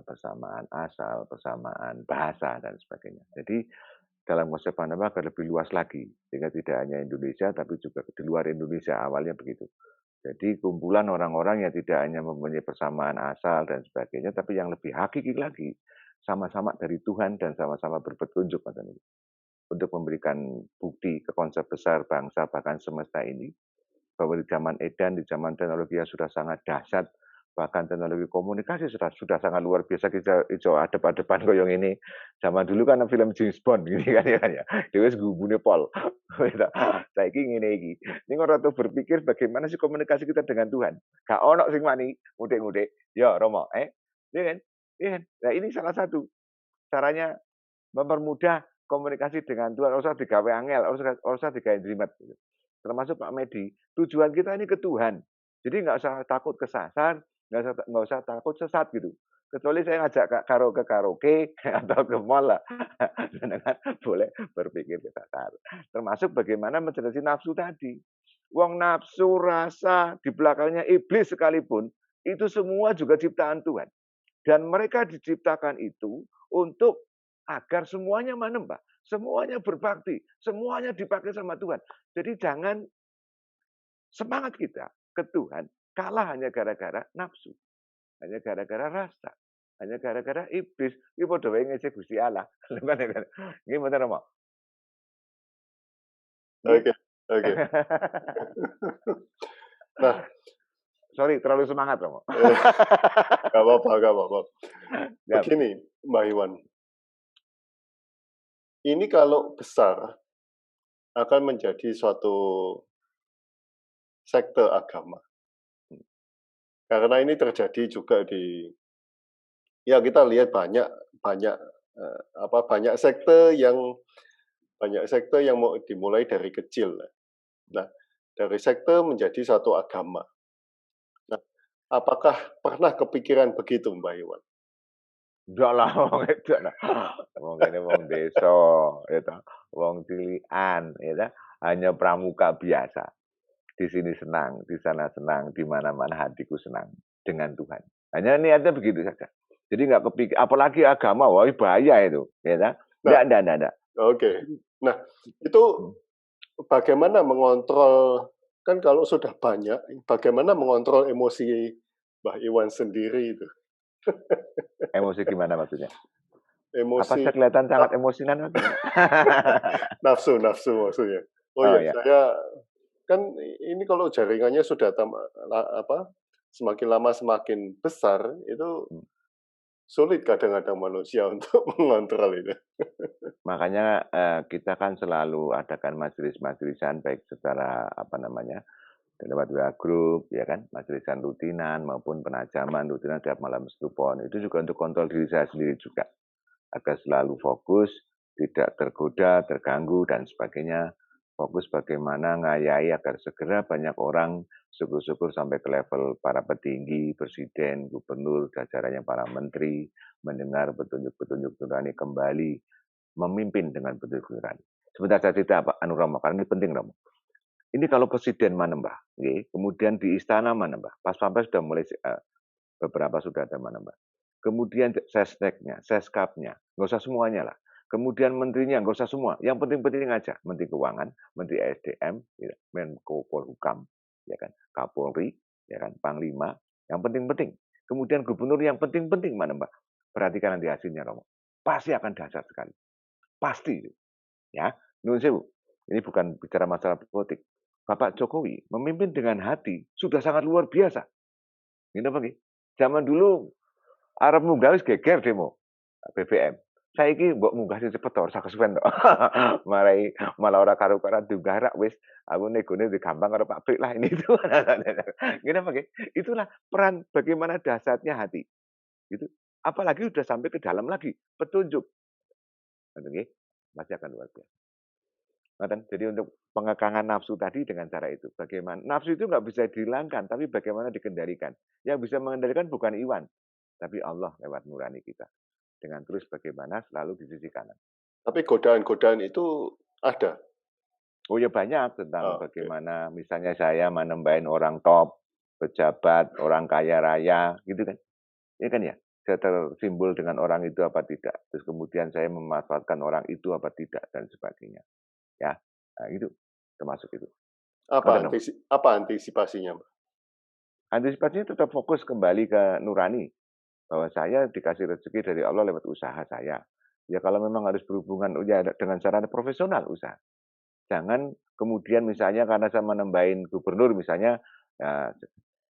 persamaan asal, persamaan bahasa dan sebagainya. Jadi dalam konsep Panama agar lebih luas lagi, sehingga tidak hanya Indonesia tapi juga di luar Indonesia, awalnya begitu. Jadi kumpulan orang-orang yang tidak hanya mempunyai persamaan asal dan sebagainya, tapi yang lebih hakiki lagi, sama-sama dari Tuhan dan sama-sama berpetunjuk untuk memberikan bukti ke konsep besar bangsa bahkan semesta ini, bahwa di zaman edan, di zaman teknologi yang sudah sangat dahsyat, bahkan teknologi komunikasi sudah sangat luar biasa, kita iso adep-adepan koyo ngene. Zaman dulu kan film James Bond gini kan ya. Dhewe wis gubune pol. Saiki ngene iki. Ning ora tau berpikir bagaimana sih komunikasi kita dengan Tuhan. Gak ono sing wani ngudik-ngudik. Ya Romo, iya kan? Iya kan? Nah ini salah satu caranya mempermudah komunikasi dengan Tuhan, ora usah digawe angel, ora usah digawe jelimet gitu. Termasuk Pak Medi, tujuan kita ini ke Tuhan. Jadi nggak usah takut kesasar, nggak usah takut sesat gitu. Kecuali saya ngajak ke karaoke atau ke mall lah, jenengan boleh berpikir kesasar. Termasuk bagaimana mencerdas nafsu tadi. Wong nafsu, rasa, di belakangnya iblis sekalipun, itu semua juga ciptaan Tuhan. Dan mereka diciptakan itu untuk agar semuanya manembah, semuanya berbakti, semuanya dipakai sama Tuhan. Jadi jangan semangat kita ke Tuhan kalah hanya gara-gara nafsu, hanya gara-gara rasa, hanya gara-gara iblis. Iki padha wae ngece Gusti Allah. Nggih mboten Romo? Nggih. Oke, oke. Nah, Sorry terlalu semangat Romo. gak apa-apa, gak apa-apa. Siap. Begini, Mbak Iwan. Ini kalau besar akan menjadi suatu sekte agama. Karena ini terjadi juga ya kita lihat banyak sekte yang mau dimulai dari kecil. Nah, dari sekte menjadi satu agama. Nah, apakah pernah kepikiran begitu, Mbak Iwan? Ndak lah wong edok lah. Wong kene wong desa, ya toh. Wong cilikan, ya toh. Hanya pramuka biasa. Di sini senang, di sana senang, di mana-mana hatiku senang dengan Tuhan. Hanya niatnya begitu saja. Jadi nggak kepikir, apalagi agama, wah bahaya itu, ya toh. Ndak. Oke. Nah, itu bagaimana mengontrol, kan kalau sudah banyak, bagaimana mengontrol emosi Mbak Iwan sendiri itu? Emosi gimana maksudnya? Apa Emosi saya kelihatan sangat emosian maksudnya? nafsu maksudnya. Oh Oh ya, ya. saya kan ini kalau jaringannya sudah semakin lama semakin besar, itu sulit kadang-kadang manusia untuk mengontrol itu. Makanya kita kan selalu adakan majelis-majelisan baik secara lewat WA group, ya kan, majelisan rutinan maupun penajaman rutinan tiap malam setupon. Itu juga untuk kontrol diri saya sendiri juga, agar selalu fokus, tidak tergoda, terganggu dan sebagainya. Fokus bagaimana ngayai agar segera banyak orang, syukur-syukur sampai ke level para petinggi, presiden, gubernur, jajarannya para menteri, mendengar petunjuk-petunjuk nurani kembali, memimpin dengan petunjuk nurani. Sebentar saya cerita Pak Romo, karena ini penting Romo. Ini kalau presiden manembah, kemudian di istana manembah, pas pampres sudah mulai beberapa sudah ada manembah. Kemudian sesneknya, seskapnya, nggak usah semuanya lah. Kemudian menterinya nggak usah semua, yang penting-penting aja, Menteri Keuangan, Menteri SDM, Menko Polhukam, ya kan, Kapolri, ya kan, Panglima, yang penting-penting. Kemudian gubernur yang penting-penting manembah. Perhatikan nanti hasilnya, Romo. Pasti akan dahsyat sekali. Pasti. Ya, nuwun sewu. Ini bukan bicara masalah politik. Bapak Jokowi memimpin dengan hati sudah sangat luar biasa. Ini apa nih? Zaman dulu Arab munggah wis geger demo BBM. Saiki mbok munggah sing cepet to, ora kesuwen to. Malah ora karo-karan diunggah rak wis aku negone gampang karo pabrik lah ini itu. Gini apa nggih? Itulah peran bagaimana dahsyatnya hati. Gitu. Apalagi udah sampai ke dalam lagi, petunjuk. Ngoten nggih. Pasti akan luar biasa. Ngoten. Jadi untuk pengekangan nafsu tadi dengan cara itu. Bagaimana nafsu itu nggak bisa dihilangkan, tapi bagaimana dikendalikan. Yang bisa mengendalikan bukan Iwan, tapi Allah lewat nurani kita. Dengan terus bagaimana selalu di sisi kanan. Tapi godaan-godaan itu ada? Oh ya banyak tentang Oke. bagaimana misalnya saya menembahin orang top, pejabat, orang kaya raya, gitu kan. Ini kan ya, saya tersimbol dengan orang itu apa tidak. Terus kemudian saya memanfaatkan orang itu apa tidak dan sebagainya. Ya, nah, itu termasuk itu. Ngoten, Om. Apa antisipasinya, Mbak? Antisipasinya tetap fokus kembali ke nurani. Bahwa saya dikasih rezeki dari Allah lewat usaha saya. Ya kalau memang harus berhubungan ya dengan cara profesional usaha. Jangan kemudian misalnya karena saya menembahin gubernur misalnya ya,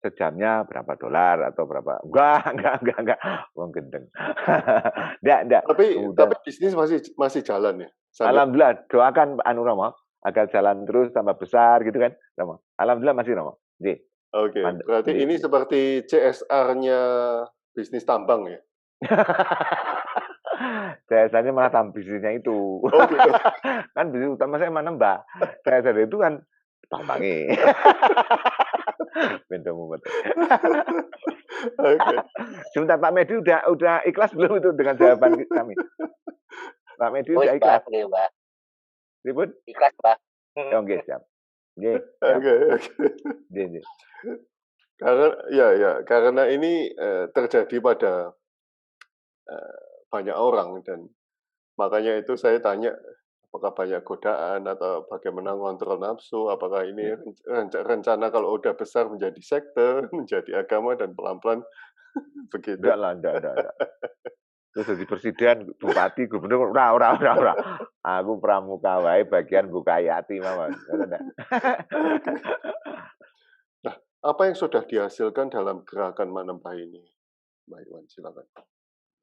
sejamnya berapa dolar atau berapa. Enggak. Wong gendeng. Enggak. Tapi bisnis masih jalan ya? Alhamdulillah, doakan Anu Romo agar jalan terus tambah besar gitu kan, Romo. Alhamdulillah masih Romo. Nggih. Oke, berarti ini seperti CSR-nya bisnis tambang ya? CSR-nya malah bisnisnya itu. Oh gitu. Kan bisnis utama saya menembak. CSR itu kan tambangnya. Bento mumet. Oke. Sebentar Pak Medi udah ikhlas belum itu dengan jawaban kami? Pak Medi udah ikhlas. Mbak. Ribut? Ikhlas, Mbak. Oh, nggih, siap. Nggih. Oke. Nggih. Karena ini terjadi pada banyak orang dan makanya itu saya tanya apakah banyak godaan atau bagaimana ngontrol nafsu, apakah ini rencana kalau udah besar menjadi sekte, menjadi agama dan pelan-pelan begitu. Enggak lah, enggak. Terus jadi presiden, bupati, gubernur, ora. Aku pramuka wae bagian bukayati mawon. Nah, apa yang sudah dihasilkan dalam gerakan Manembah ini? Mbak Iwan, silakan.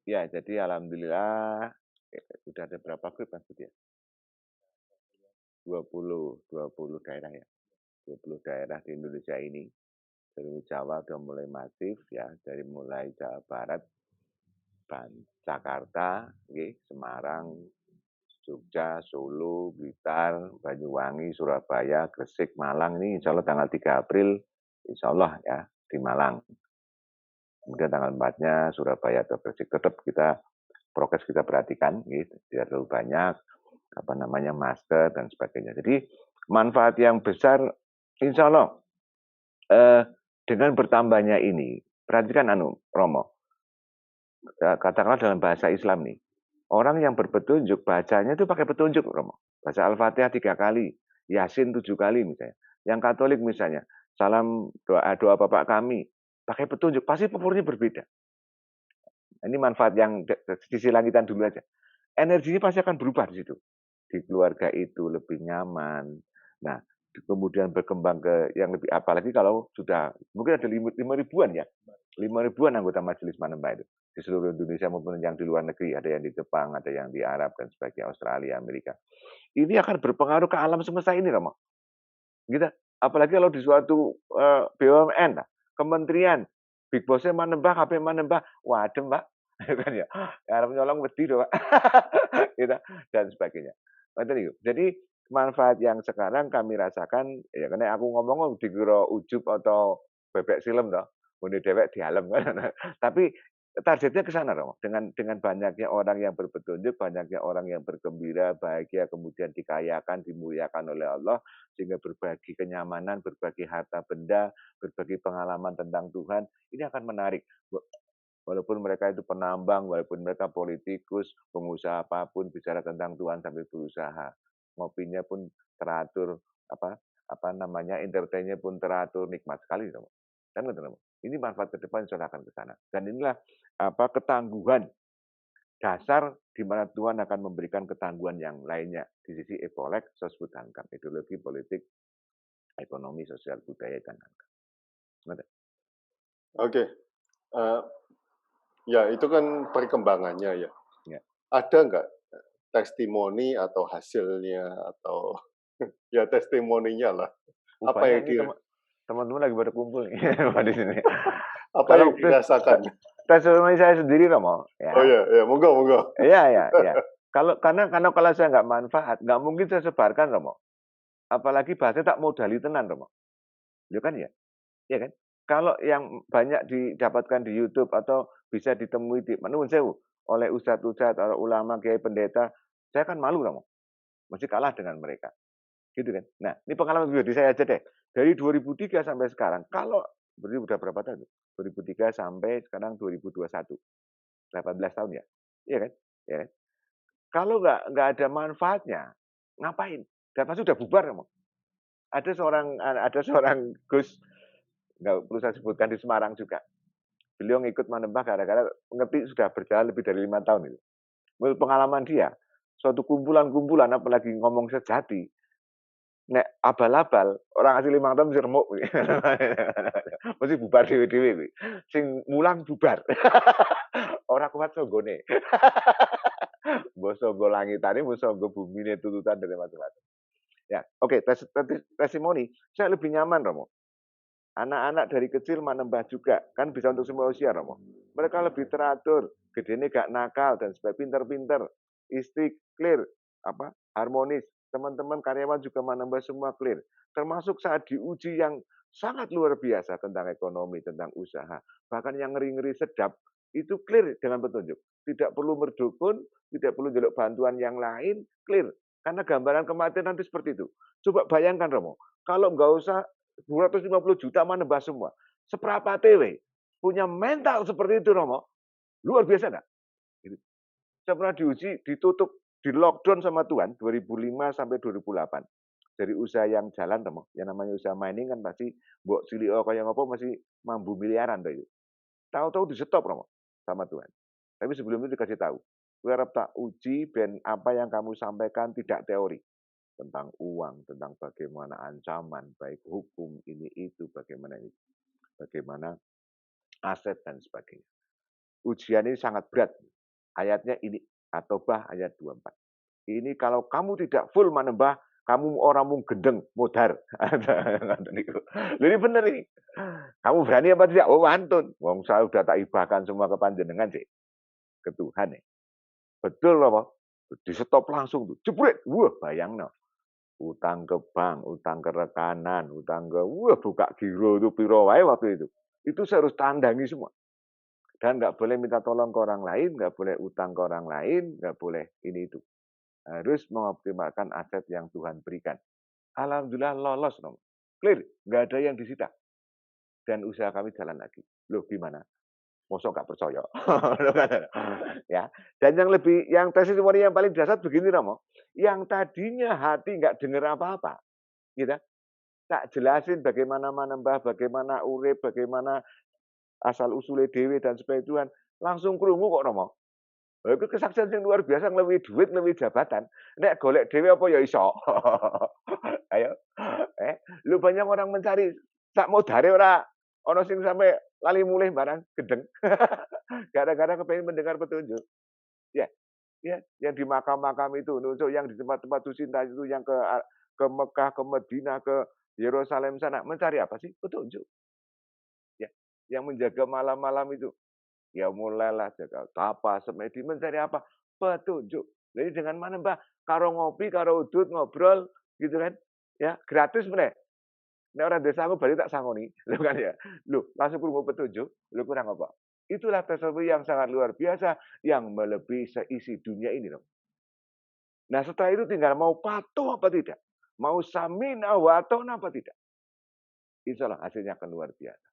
Ya, jadi alhamdulillah sudah ada berapa grup Mas Budi? 20 daerah ya. 20 daerah di Indonesia ini. Dari Jawa sudah mulai masif ya, dari mulai Jawa Barat, Jakarta, Semarang, Jogja, Solo, Blitar, Banyuwangi, Surabaya, Gresik, Malang ini insya Allah tanggal 3 April, insya Allah ya di Malang. Kemudian tanggal 4-nya Surabaya atau Gresik tetap kita prokes kita perhatikan, gitu. Tidak terlalu banyak masker dan sebagainya. Jadi manfaat yang besar, insya Allah dengan bertambahnya ini, perhatikan Romo, katakanlah dalam bahasa Islam nih, orang yang berpetunjuk bacanya itu pakai petunjuk, Romo. Baca Al-Fatihah 3 kali, Yasin 7 kali misalnya. Yang Katolik misalnya, salam doa Bapak kami, pakai petunjuk, pasti pupurnya berbeda. Ini manfaat yang sisi langitan dulu aja. Energinya pasti akan berubah di situ. Di keluarga itu lebih nyaman. Nah, kemudian berkembang ke yang lebih, apalagi kalau sudah mungkin ada 5 ribuan ya. 5 ribuan anggota Majelis Manembah itu di seluruh Indonesia maupun yang di luar negeri, ada yang di Jepang, ada yang di Arab dan sebagainya, Australia, Amerika. Ini akan berpengaruh ke alam semesta ini, Romo. Gitu. Apalagi kalau di suatu BUMN, kementerian, Big Boss-nya Manembah, KP Manembah, waduh Mbak, kan ya, harap nyolong wedi Pak, gitu, dan sebagainya. Jadi manfaat yang sekarang kami rasakan, ya karena aku ngomong dikira ujub atau bebek silem toh, muni dewek dialem kan. Tapi targetnya ke sana Romo. Dengan banyaknya orang yang berpetunjuk, banyaknya orang yang bergembira, bahagia, kemudian dikayakan, dimuliakan oleh Allah, sehingga berbagi kenyamanan, berbagi harta benda, berbagi pengalaman tentang Tuhan, ini akan menarik. Walaupun mereka itu penambang, walaupun mereka politikus, pengusaha apapun, bicara tentang Tuhan sambil berusaha. Ngopinya pun teratur, entertainnya pun teratur, nikmat sekali. Kan ini manfaat ke depan sudah akan ke sana. Dan inilah ketangguhan dasar di mana Tuhan akan memberikan ketangguhan yang lainnya di sisi epolek, sosbud hankam, ideologi, politik, ekonomi, sosial, budaya, dan hankam. Oke. Ya, itu kan perkembangannya ya. Ya. Ada nggak testimoni atau hasilnya atau ya testimoninya lah. Apa yang teman-teman lagi pada kumpul nih di sini. Apa yang dirasakan? Testimoni saya sendiri Romo. Ya. Oh ya, monggo. Iya. Karena kalau saya nggak manfaat, nggak mungkin saya sebarkan, Romo. Apalagi bahasanya tak modali tenan, Romo. Ya kan ya? Ya kan? Kalau yang banyak didapatkan di YouTube atau bisa ditemui di nuwun sewu oleh ustadz-ustadz atau ulama, kiai, pendeta, saya kan malu, Romo. Masih kalah dengan mereka. Gitu kan. Nah, ini pengalaman pribadi saya aja deh. Dari 2003 sampai sekarang, kalau berarti udah berapa tahun? 2003 sampai sekarang 2021. 18 tahun ya. Iya kan? Ya kan? Kalau nggak ada manfaatnya, ngapain? Dan pasti udah bubar, Romo. Ada seorang Gus, nggak perlu saya sebutkan, di Semarang juga. Beliau ngikut menembak gara-gara ngerti sudah berjalan lebih dari 5 tahun itu. Menurut pengalaman dia, suatu kumpulan-kumpulan apalagi ngomong sejati, nek abal-abal orang asli 5 tahun mesti remuk. Mesti bubar dewe-dewe. Sing mulang bubar. Orang kuat songgone. Mbok sangga langitane, mbok sangga bumine tuntutan dari macam-macam. Ya, oke, testimoni. Saya lebih nyaman, Romo. Anak-anak dari kecil menembah juga, kan bisa untuk semua usia, Romo. Mereka lebih teratur, gedene gak nakal dan sebagainya, pinter-pinter, istri clear, harmonis. Teman-teman karyawan juga menambah semua clear. Termasuk saat diuji yang sangat luar biasa tentang ekonomi, tentang usaha. Bahkan yang ngeri-ngeri sedap, itu clear dengan petunjuk. Tidak perlu merdukun, tidak perlu jaluk bantuan yang lain, clear. Karena gambaran kematian nanti seperti itu. Coba bayangkan, Romo, kalau nggak usah 250 juta menembak semua. Seberapa TW punya mental seperti itu, Romo? Luar biasa enggak? Saya pernah diuji, ditutup, di lockdown sama Tuhan 2005 sampai 2008. Dari usaha yang jalan, Romo, yang namanya usaha mining kan pasti mbok cilio kaya ngopo masih mambu miliaran tuh itu. Tahu-tahu di stop, Romo, sama Tuhan. Tapi sebelum itu dikasih tahu, kowe arep tak uji ben apa yang kamu sampaikan tidak teori. Tentang uang, tentang bagaimana ancaman, baik hukum, ini itu, bagaimana aset dan sebagainya. Ujian ini sangat berat. Ayatnya ini, At-Taubah ayat 24. Ini kalau kamu tidak full menembah, kamu orang mung gendeng, modar. Ini benar ini. Kamu berani apa tidak? Oh, wantun. Wong saya sudah tak ibahkan semua ke panjenengan sih. Ke Tuhan ya. Betul apa? Di stop langsung tuh. Jebret. Wah, bayang no. Utang ke bank, utang ke rekanan, utang ke buka giro itu piro wae waktu itu. Itu saya harus tandangi semua. Dan nggak boleh minta tolong ke orang lain, nggak boleh utang ke orang lain, nggak boleh ini itu. Harus mengoptimalkan aset yang Tuhan berikan. Alhamdulillah lolos, Romo. Clear, nggak ada yang disita. Dan usaha kami jalan lagi. Loh gimana? Mosok nggak percaya. Ya. Dan yang testimoni yang paling dasar begini, Romo. Yang tadinya hati nggak dengar apa-apa, gitu. Tak jelasin bagaimana menembah, bagaimana urip, bagaimana asal usule dewe dan sebagainya Tuhan. Langsung krungu kok, Romo. Itu kesaksian yang luar biasa, lebih duit, lebih jabatan. Nek golek dewe apa ya iso. Ayo. Lu banyak orang mencari sak modare ora ono sing sampai lali mulih barang gedeng. Gara-gara kepengen mendengar petunjuk. Ya, ya, yang di makam-makam itu, untuk yang di tempat-tempat sucinta itu, yang ke Mekah, ke Madinah, ke Yerusalem sana, mencari apa sih? Petunjuk. Ya, yang menjaga malam-malam itu, ya mulailah jaga tapa, semedi, mencari apa? Petunjuk. Jadi dengan mana, Mbah? Karo ngopi, karo udut, ngobrol, gitu kan? Ya, gratis bener. Nek orang desa aku balik tak sangoni, lu kan ya. Lu langsung kurang petunjuk, lu kurang apa? Itulah testimoni yang sangat luar biasa, yang melebihi seisi dunia ini, dong. Nah, setelah itu tinggal mau patuh apa tidak? Mau samina wa atona apa tidak? Insya Allah hasilnya akan luar biasa.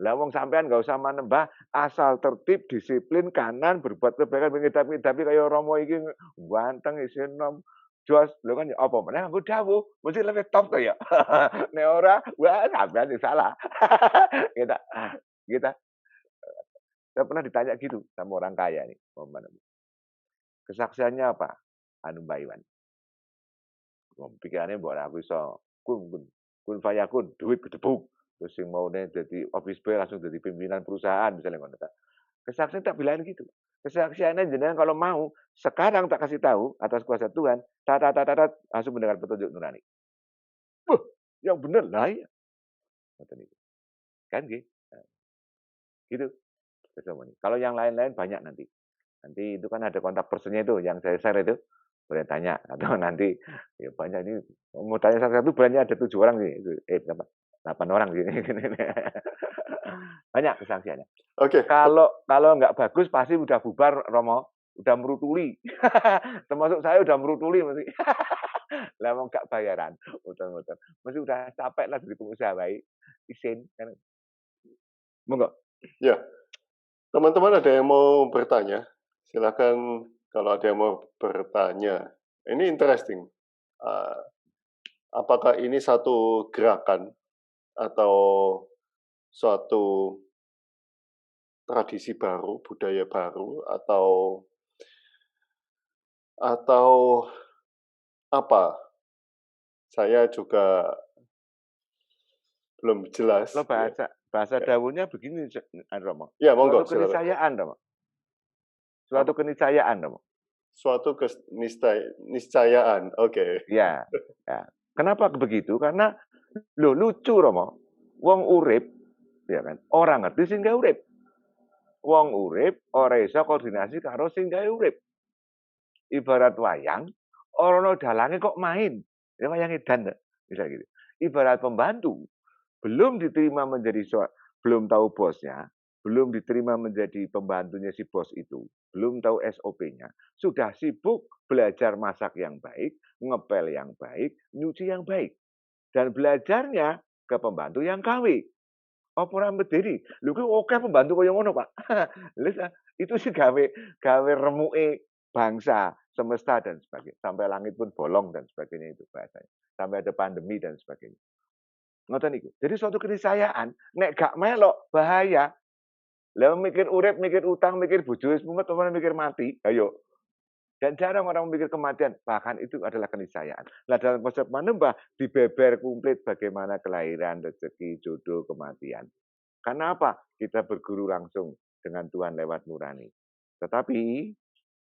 Lah wong sampean nggak usah menembah, asal tertib, disiplin, kanan, berbuat kebaikan, mengidap-idapi kayak Romo iki ganteng isin nom. Jos, lho kan ya apa meneh nganggo dawuh, mesti lebih top to ya. Nek ora, wah sampean sing salah. Kita kita saya pernah ditanya gitu sama orang kaya nih, kesaksiannya apa? Anu Mbak Iwan. Pikirannya buat aku iso kun fayakun, duit gedebuk. Terus yang mau jadi office boy langsung jadi pimpinan perusahaan misalnya ngono ta. Kesaksian tak bilang gitu. Kesaksiannya jenengan kalau mau sekarang tak kasih tahu atas kuasa Tuhan, langsung mendengar petunjuk nurani. Wah, yang benar lah ya. Kan gitu. Gitu. Kalau yang lain-lain banyak nanti. Nanti itu kan ada kontak personnya itu yang saya share itu. Boleh tanya atau nanti ya banyak ini mau tanya satu-satu berarti ada 7 orang sih itu. 8 orang sini. Banyak kesaksiannya. Oke. Kalau nggak bagus pasti udah bubar Romo, udah merutuli. Termasuk saya udah merutuli mesti. Lah mau nggak bayaran, utang-utang. Mesti udah capek lah jadi pengusaha baik. Isin kan. Monggo. Ya, teman-teman ada yang mau bertanya? Silakan kalau ada yang mau bertanya. Ini interesting. Apakah ini satu gerakan atau suatu tradisi baru, budaya baru, atau apa? Saya juga belum jelas. Lo bahasa dawuhnya begini Romo. Ya, monggo, Suatu keniscayaan Romo. Suatu keniscayaan Romo. Suatu keniscayaan. Oke. Ya. Kenapa begitu? Karena lucu Romo. Wong urip ya kan. Orang ngerti sing gawe urip. Wong urip ora iso koordinasi karo sing gawe urip. Ibarat wayang, ora dalange kok main. Ya wayang edan misal gitu. Ibarat pembantu belum diterima menjadi belum tahu bosnya, belum diterima menjadi pembantunya si bos itu, belum tahu SOP-nya, sudah sibuk belajar masak yang baik, ngepel yang baik, nyuci yang baik. Dan belajarnya ke pembantu yang KW. Apa ora medeni? Lho kuwi oke pembantu kaya ngono, Pak. Itu sih gawe remuke bangsa, semesta dan sebagainya. Sampai langit pun bolong dan sebagainya itu bahasanya. Sampai ada pandemi dan sebagainya. Ngoten niku. Jadi suatu keniscayaan nek gak melok bahaya. Lah mikir urip, mikir utang, mikir bojo wis mumet apa mikir mati. Ayo. Dan jarang orang memikir kematian, bahkan itu adalah keniscayaan. Nah, dalam konsep manembah dibeber komplit bagaimana kelahiran, rezeki, jodoh, kematian. Karena apa? Kita berguru langsung dengan Tuhan lewat nurani. Tetapi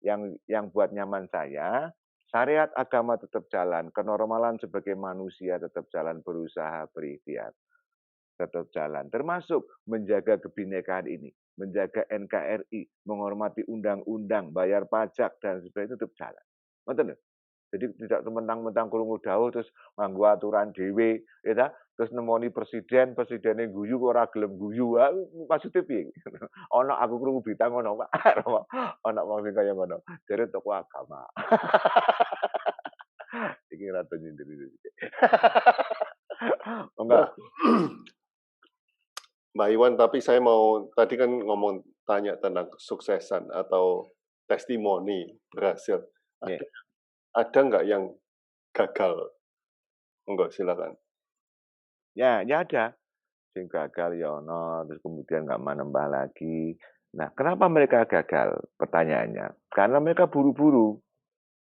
yang buat nyaman saya, syariat agama tetap jalan, kenormalan sebagai manusia tetap jalan, berusaha berikhtiar tetap jalan, termasuk menjaga kebinekaan ini, menjaga NKRI, menghormati undang-undang, bayar pajak dan sebagainya tetap jalan. Betul? Jadi tidak mentang-mentang krungu dawuh terus nganggo aturan dhewe, ya ta? Terus nemoni presiden, presidennya guyu kok ora gelem guyu. Maksudnya piye? Ana aku krungu berita ngono, Pak. Ana wong sing kaya ngono. Jare tokoh agama. Iki rada nyindir. Enggak. Mbak Iwan, tapi saya mau tadi kan tanya tentang kesuksesan atau testimoni berhasil. Ada nggak yang gagal? Enggak, silakan. Ya ada. Sing gagal ya ono, terus kemudian nggak menambah lagi. Nah, kenapa mereka gagal? Pertanyaannya, karena mereka buru-buru.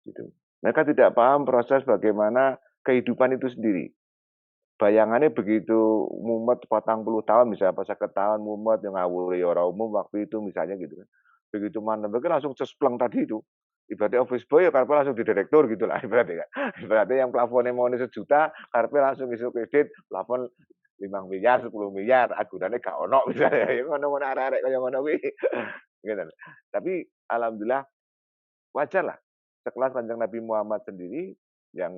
Gitu. Mereka tidak paham proses bagaimana kehidupan itu sendiri. Bayangannya begitu mumet 40 tahun, misalnya pas 50 tahun mumet yang ngawuri orang umum waktu itu misalnya gitu kan. Begitu mana mereka langsung cespleng tadi itu. Ibaratnya office boy ya karena langsung di direktur gitu lah ibaratnya kan. Ibaratnya yang plafonnya mau 1 juta, karena langsung isu kredit plafon 5 miliar, 10 miliar, agunannya gak ono misalnya. Ya ngono-ngono arek-arek kaya ngono kuwi. Gitu. Tapi alhamdulillah wajar lah. Sekelas Kanjeng Nabi Muhammad sendiri yang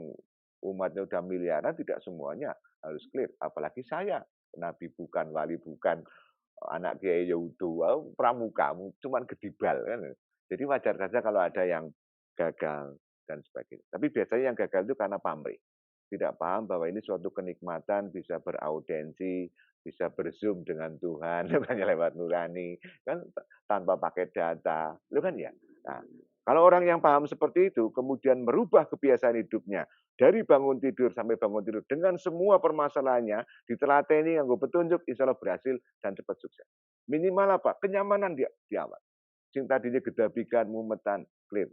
umatnya udah miliaran tidak semuanya harus clear. Apalagi saya, Nabi bukan, wali bukan, anak Kiai Yaudo, pramuka, cuman gedibal kan. Jadi wajar saja kalau ada yang gagal dan sebagainya. Tapi biasanya yang gagal itu karena pamrih. Tidak paham bahwa ini suatu kenikmatan, bisa beraudensi, bisa berzoom dengan Tuhan, hanya lewat nurani, kan tanpa pakai data, lu kan ya. Nah, kalau orang yang paham seperti itu, kemudian merubah kebiasaan hidupnya dari bangun tidur sampai bangun tidur dengan semua permasalahannya, ditelateni nganggo petunjuk, insya Allah berhasil dan cepat sukses. Minimal apa? Kenyamanan di awal. Sing tadinya gedabikan, mumetan, clear.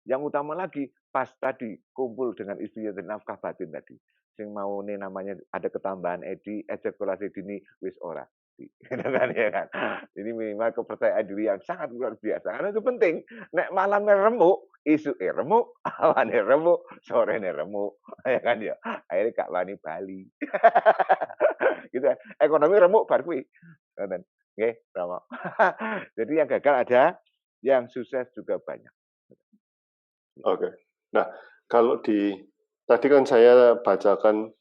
Yang utama lagi, pas tadi kumpul dengan istrinya dan nafkah batin tadi. Sing mau nih namanya ada ketambahan edi, ejakulasi dini, wis ora. Ya kan? Ini minimal kepercayaan diri yang sangat luar biasa. Karena itu penting. Nek malamnya remuk, isu remuk, awane remuk, sore remuk. Ya kan ya. Akhirnya Kak Wani Bali. Gitu kan. Ekonomi remuk bar kuwi. Ngoten. Nggih, Romo. Jadi yang gagal ada, yang sukses juga banyak. Oke. Nah, kalau tadi kan saya bacakan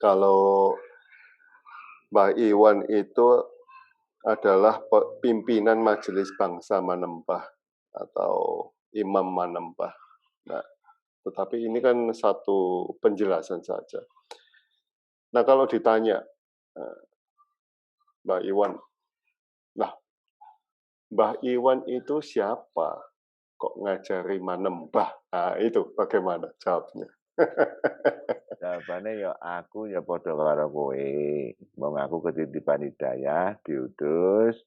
kalau Mbah Iwan itu adalah pimpinan Majelis Bangsa Manembah atau Imam Manembah. Nah, tetapi ini kan satu penjelasan saja. Nah, kalau ditanya, Mbah Iwan, nah, Mbah Iwan itu siapa? Kok ngajari manembah? Nah, itu bagaimana jawabnya? Jawabannya ya aku ya padha karo kowe. Wong aku ketitipan hidayah diutus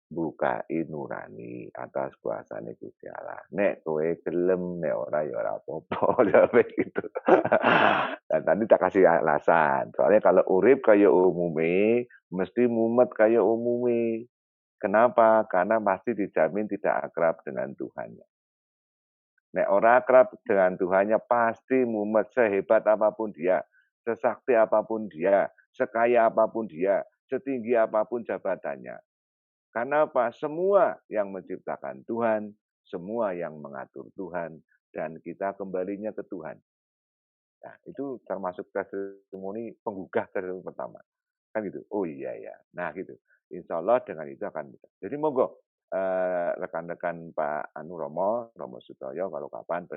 bukai nurani atas kuasane Gusti Allah. Nek kowe gelem, nek ora ya ora apa-apa. Jawabe gitu. Dan tadi tak kasih alasan. Soalnya kalau urip kaya umume, mesti mumet kaya umume. Kenapa? Karena pasti dijamin tidak akrab dengan Tuhannya. Nek ora akrab dengan Tuhannya pasti mumet sehebat apapun dia, sesakti apapun dia, sekaya apapun dia, setinggi apapun jabatannya. Karena apa? Semua yang menciptakan Tuhan, semua yang mengatur Tuhan, dan kita kembalinya ke Tuhan. Nah, itu termasuk testimoni penggugah testimoni pertama. Kan gitu. Oh iya ya. Nah gitu. Insya Allah dengan itu akan bisa. Jadi monggo rekan-rekan Pak Romo Sutoyo kalau kapan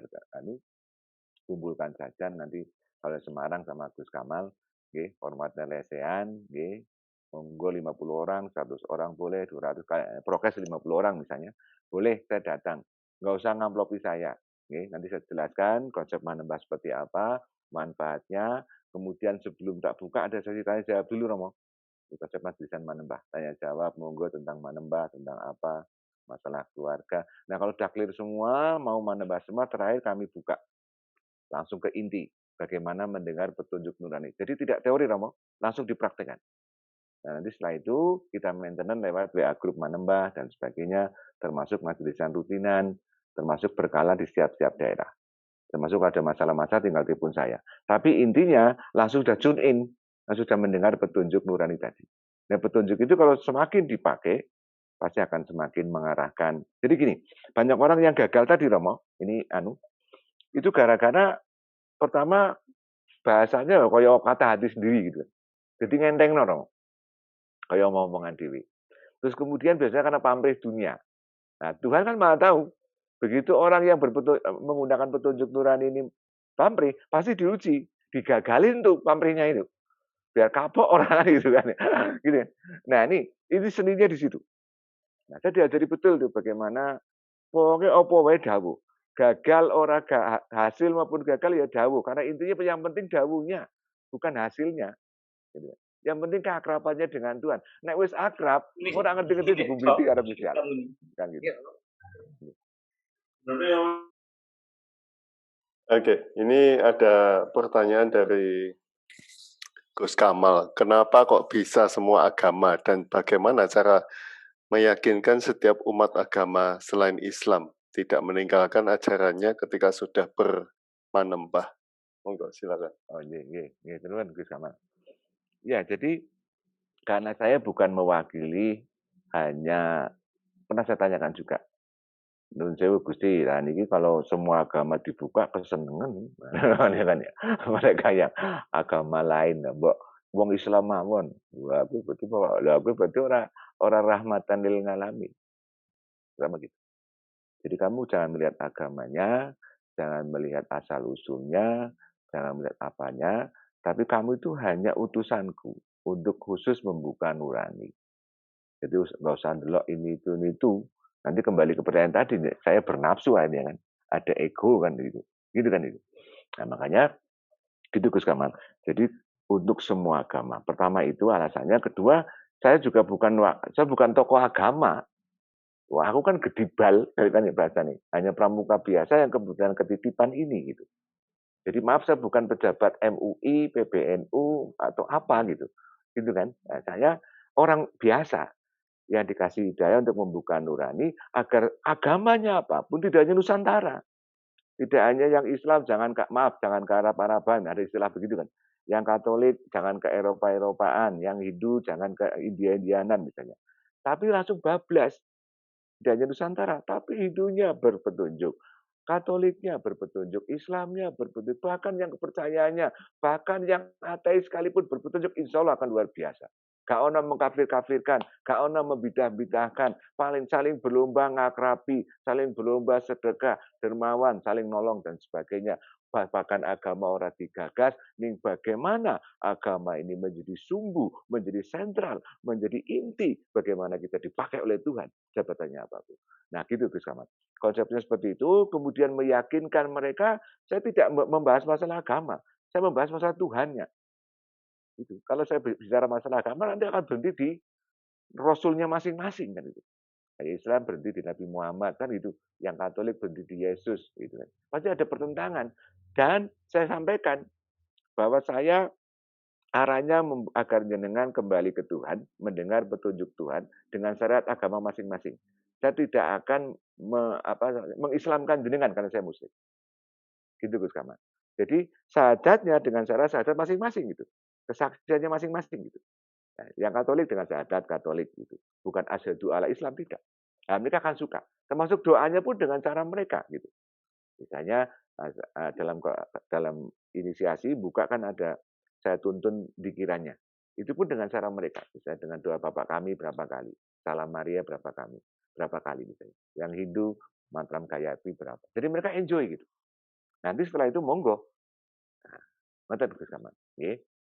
kumpulkan saja nanti kalau Semarang sama Gus Kamal, nggih, formatnya lesehan, nggih. Monggo 50 orang, 100 orang boleh, 200 prokes 50 orang misalnya. Boleh saya datang. Nggak usah ngamplopi saya. Nggih, nanti saya jelaskan konsep manembah seperti apa, manfaatnya. Kemudian sebelum tak buka ada sesi tanya jawab dulu Romo. Konsep majlisan manembah. Tanya jawab, monggo tentang manembah, tentang apa, masalah keluarga. Nah kalau sudah clear semua, mau manembah semua, terakhir kami buka. Langsung ke inti, bagaimana mendengar petunjuk nurani. Jadi tidak teori Romo, langsung dipraktekkan. Nah nanti setelah itu kita maintenance lewat WA grup manembah dan sebagainya, termasuk majlisan rutinan, termasuk berkala di setiap daerah. Termasuk ada masalah-masalah tinggal telepon saya. Tapi intinya langsung sudah tune in, langsung sudah mendengar petunjuk nurani tadi. Nah petunjuk itu kalau semakin dipakai, pasti akan semakin mengarahkan. Jadi gini, banyak orang yang gagal tadi Romo, ini itu gara-gara pertama bahasanya kayak kata hati sendiri gitu. Jadi ngenteng Romo, kayak omongan dewi. Terus kemudian biasanya karena pamrih dunia. Nah Tuhan kan maha tahu. Begitu orang yang menggunakan petunjuk nurani ini pamrih, pasti diuji, digagalin tuh pamrihnya itu, biar kapok orang gitu kan, gitu. Nah ini seninya di situ. Nah saya diajari betul tuh bagaimana, pokoknya opo wae dawuh, gagal orang hasil maupun gagal ya dawuh, karena intinya yang penting dawuhnya, bukan hasilnya. Gitu. Yang penting keakrabannya dengan Tuhan. Nek wis akrab, orang ngerti-ngerti dibumbiti karo Gusti Allah. Kan gitu. Oke, ini ada pertanyaan dari Gus Kamal. Kenapa kok bisa semua agama dan bagaimana cara meyakinkan setiap umat agama selain Islam tidak meninggalkan ajarannya ketika sudah bermanembah? Monggo, silakan. Oh, nggih, terus Gus Kamal. Ya, jadi karena saya bukan mewakili, hanya pernah saya tanyakan juga. Nun sewu Gusti, nah niki kalau semua agama dibuka kesenengan, kan ya. Mereka yang agama lain, mbok wong Islam mawon. Wah, aku berarti ora rahmatan lil alamin. Sama gitu. Jadi kamu jangan melihat agamanya, jangan melihat asal usulnya, jangan melihat apanya, tapi kamu itu hanya utusanku untuk khusus membuka nurani. Jadi nggak usah delok ini itu. Nanti kembali ke pertanyaan tadi, saya bernafsu akhirnya kan, ada ego kan gitu kan itu. Nah makanya gitu Gus Kamal. Jadi untuk semua agama, pertama itu alasannya, kedua saya bukan tokoh agama. Wah aku kan gedibal, kan ya bahasa nih, hanya pramuka biasa yang kebetulan ketitipan ini gitu. Jadi maaf saya bukan pejabat MUI, PBNU atau apa gitu, gitu kan. Nah, saya orang biasa yang dikasih hidayah untuk membuka nurani agar agamanya apapun tidak hanya Nusantara. Tidak hanya yang Islam, jangan ke Arab-Araban, ada istilah begitu kan. Yang Katolik jangan ke Eropa-Eropaan, yang Hindu jangan ke India-Indianan misalnya. Tapi langsung bablas. tidak hanya Nusantara, tapi Hindunya berpetunjuk, Katoliknya berpetunjuk, Islamnya berpetunjuk, bahkan yang kepercayaannya, bahkan yang ateis sekalipun berpetunjuk, insya Allah akan luar biasa. Gak ono mengkafir-kafirkan, gak ono membidah-bidahkan, paling saling berlomba ngakrabi, saling berlomba sedekah, dermawan, saling nolong dan sebagainya. Bahkan agama orang digagas, nih bagaimana agama ini menjadi sumbu, menjadi sentral, menjadi inti, bagaimana kita dipakai oleh Tuhan, jabatannya apapun. Nah gitu Gus Kamat. Konsepnya seperti itu, kemudian meyakinkan mereka, saya tidak membahas masalah agama, saya membahas masalah Tuhannya. Itu. Kalau saya bicara masalah agama, nanti akan berhenti di Rasulnya masing-masing kan itu. Islam berhenti di Nabi Muhammad kan itu, yang Katolik berhenti di Yesus gitu kan. Pasti ada pertentangan. Dan saya sampaikan bahwa saya arahnya agar jenengan kembali ke Tuhan, mendengar petunjuk Tuhan dengan syariat agama masing-masing. Saya tidak akan mengislamkan jenengan karena saya muslim. Gitu Gus Kamal. Jadi syahadatnya dengan syahadat masing-masing gitu. Kesaksiannya masing-masing gitu. Nah, yang Katolik dengan syahadat Katolik gitu. Bukan asyhadu ala Islam tidak. Nah, mereka akan suka. Termasuk doanya pun dengan cara mereka gitu. Misalnya dalam inisiasi buka kan ada saya tuntun dikirannya. Itu pun dengan cara mereka. Misalnya dengan doa Bapak kami berapa kali. Salam Maria berapa kali misalnya. Yang Hindu Mantram Gayatri berapa. Jadi mereka enjoy gitu. Nanti setelah itu monggo. Nah, Gus Kamal.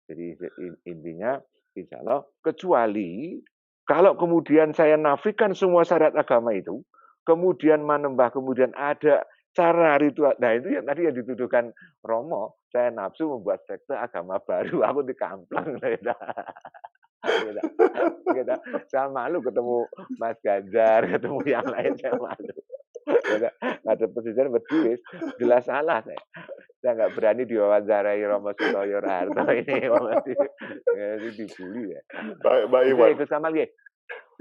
Jadi intinya insya Allah, kecuali kalau kemudian saya nafikan semua syariat agama itu, kemudian manembah, kemudian ada cara ritual. Nah itu yang tadi yang dituduhkan Romo, saya nafsu membuat sekte agama baru, aku dikamplang. Saya malu ketemu Mas Ganjar, ketemu yang lain, saya malu. Ada presiden berdiri, jelas salah saya. Saya nggak berani diwawancarai Romo Sutoyo Harto ini, dibully ya. Mbak Iwan. Gus Kamal ya.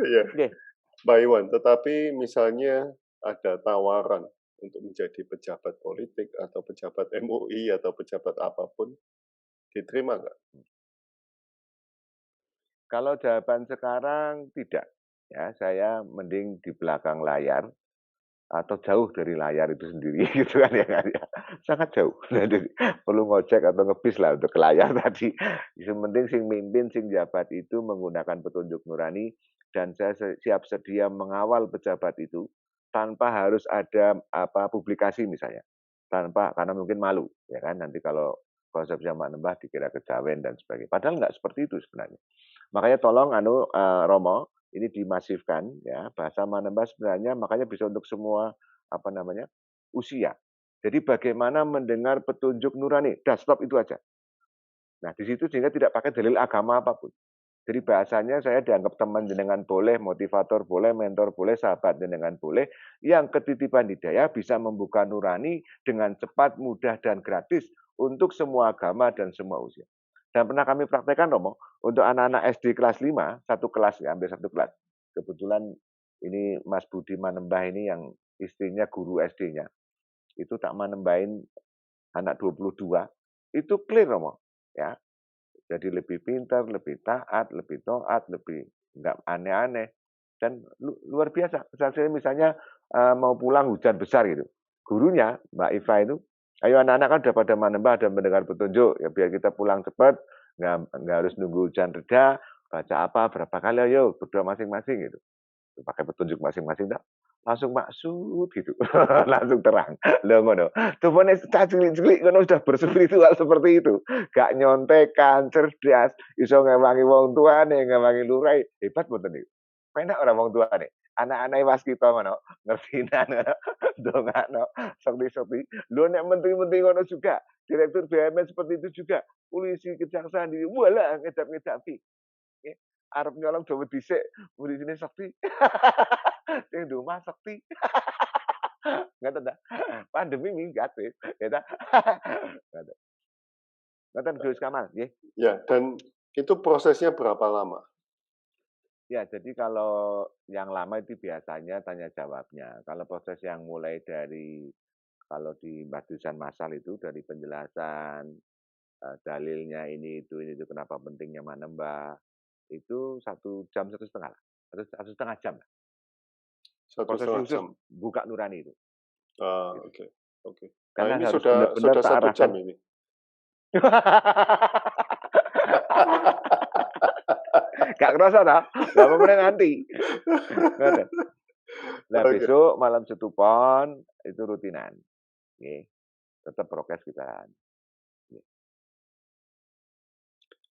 Iya. Mbak Iwan, tetapi misalnya ada tawaran untuk menjadi pejabat politik atau pejabat MUI atau pejabat apapun, diterima nggak? Kalau jawaban sekarang tidak, ya saya mending di belakang layar atau jauh dari layar itu sendiri gitu kan ya, sangat jauh. Perlu ngojek atau ngebis lah untuk ke layar tadi. Yang penting sing mimpin, sing jabat itu menggunakan petunjuk nurani dan saya siap sedia mengawal pejabat itu tanpa harus ada publikasi misalnya, karena mungkin malu ya kan nanti kalau konsep jamak nembah dikira kejawen dan sebagainya. Padahal nggak seperti itu sebenarnya. Makanya tolong Romo ini dimasifkan ya, bahasa manembah sebenarnya makanya bisa untuk semua usia. Jadi bagaimana mendengar petunjuk nurani, dah stop itu aja. Nah, di situ sehingga tidak pakai dalil agama apapun. Jadi bahasanya saya dianggap teman jenengan boleh, motivator boleh, mentor boleh, sahabat jenengan boleh. Yang ketitipan hidayah bisa membuka nurani dengan cepat, mudah, dan gratis untuk semua agama dan semua usia. Dan pernah kami praktekkan, Romo, untuk anak-anak SD kelas 5, satu kelas, ya, hampir satu kelas. Kebetulan ini Mas Budi Manembah ini yang istrinya guru SD-nya. Itu tak manembahin anak 22, itu clear, Romo. Ya, jadi lebih pintar, lebih taat, lebih toat, lebih nggak aneh-aneh. Dan luar biasa. Misalnya mau pulang hujan besar gitu. Gurunya, Mbak Iva itu, ayo anak-anak kan udah pada manembah, ada mendengar petunjuk, ya biar kita pulang cepat, nggak harus nunggu hujan reda, baca apa, berapa kali, ayo berdoa masing-masing gitu. Pakai petunjuk masing-masing, langsung maksud gitu, langsung terang. Loh ngono. Tupane cilik-cilik ngono sudah berspiritual seperti itu. Gak nyontekan, cerdas, iso ngewangi wong tuane, ngewangi lurai, hebat mboten niku. Penak ora wong tuane. Anak-anak waskita ngono, ngertinan ngono, ndongakno, sekti-sekti. Lho nek menteri-menteri ngono juga, direktur BUMN seperti itu juga, polisi, kejaksaan, walah ngedap-ngedapi. Arep nyolong dawa dhisik, muri sini sekti. Sing rumah sekti. Ngoten ta. Pandemi minggat wis, ya ta. Ngoten Gus Kamal, nggih. Ya, dan itu prosesnya berapa lama? Ya, jadi kalau yang lama itu biasanya tanya jawabnya. Kalau proses yang mulai dari kalau di baptisan massal itu dari penjelasan dalilnya ini itu kenapa pentingnya manembah itu 1 jam 1,5 lah, 1,5 jam lah. prosesi 1,5 khusus jam. buka nurani itu. Ah, Gitu. oke. Nah, Karena ini harus sudah benar-benar 1 jam arahkan. ini. Gak kerasa tak? Lah pemenang nanti. Ngoten. Nah, Oke. besok malam setupon itu rutinan. Nggih. Tetap prokes kita. Nggih.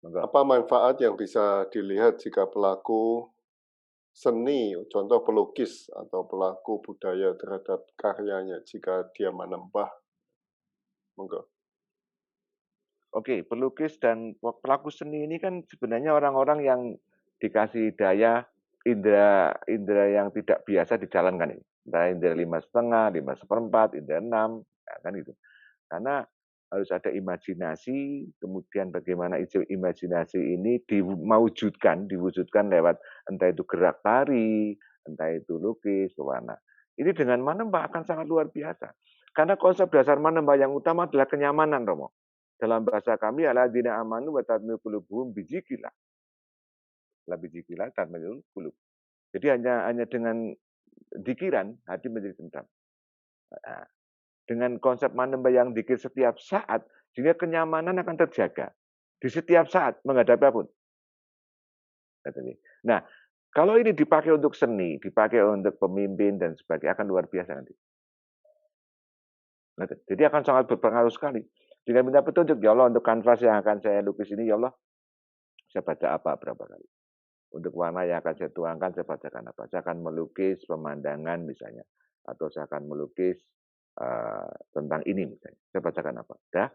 Monggo. Apa manfaat yang bisa dilihat jika pelaku seni, contoh pelukis atau pelaku budaya terhadap karyanya jika dia menembah? Monggo. Oke, pelukis dan pelaku seni ini kan sebenarnya orang-orang yang dikasih daya indera yang tidak biasa dijalankan ini. Entah indera 5,5, 5/4, indera 6, ya kan gitu. Karena harus ada imajinasi, kemudian bagaimana imajinasi ini diwujudkan lewat entah itu gerak tari, entah itu lukis, pewarna. Ini dengan manembah akan sangat luar biasa. Karena konsep dasar manembah yang utama adalah kenyamanan, Romo. Dalam bahasa kami adalah dina amanu wa tatma'innu qulubuhum bidzikrillah. La bidzikrillah tatma'innul qulub. Jadi hanya dengan dikiran hati menjadi tentram. Nah, dengan konsep manembah yang dikir setiap saat, sehingga kenyamanan akan terjaga di setiap saat menghadapi apapun. Nah, kalau ini dipakai untuk seni, dipakai untuk pemimpin dan sebagainya akan luar biasa nanti. Jadi akan sangat berpengaruh sekali. Dengan minta petunjuk, ya Allah untuk kanvas yang akan saya lukis ini, ya Allah saya baca apa berapa kali. Untuk warna yang akan saya tuangkan, saya bacakan apa. Saya akan melukis pemandangan misalnya. Atau saya akan melukis tentang ini misalnya. Saya bacakan apa. Dah,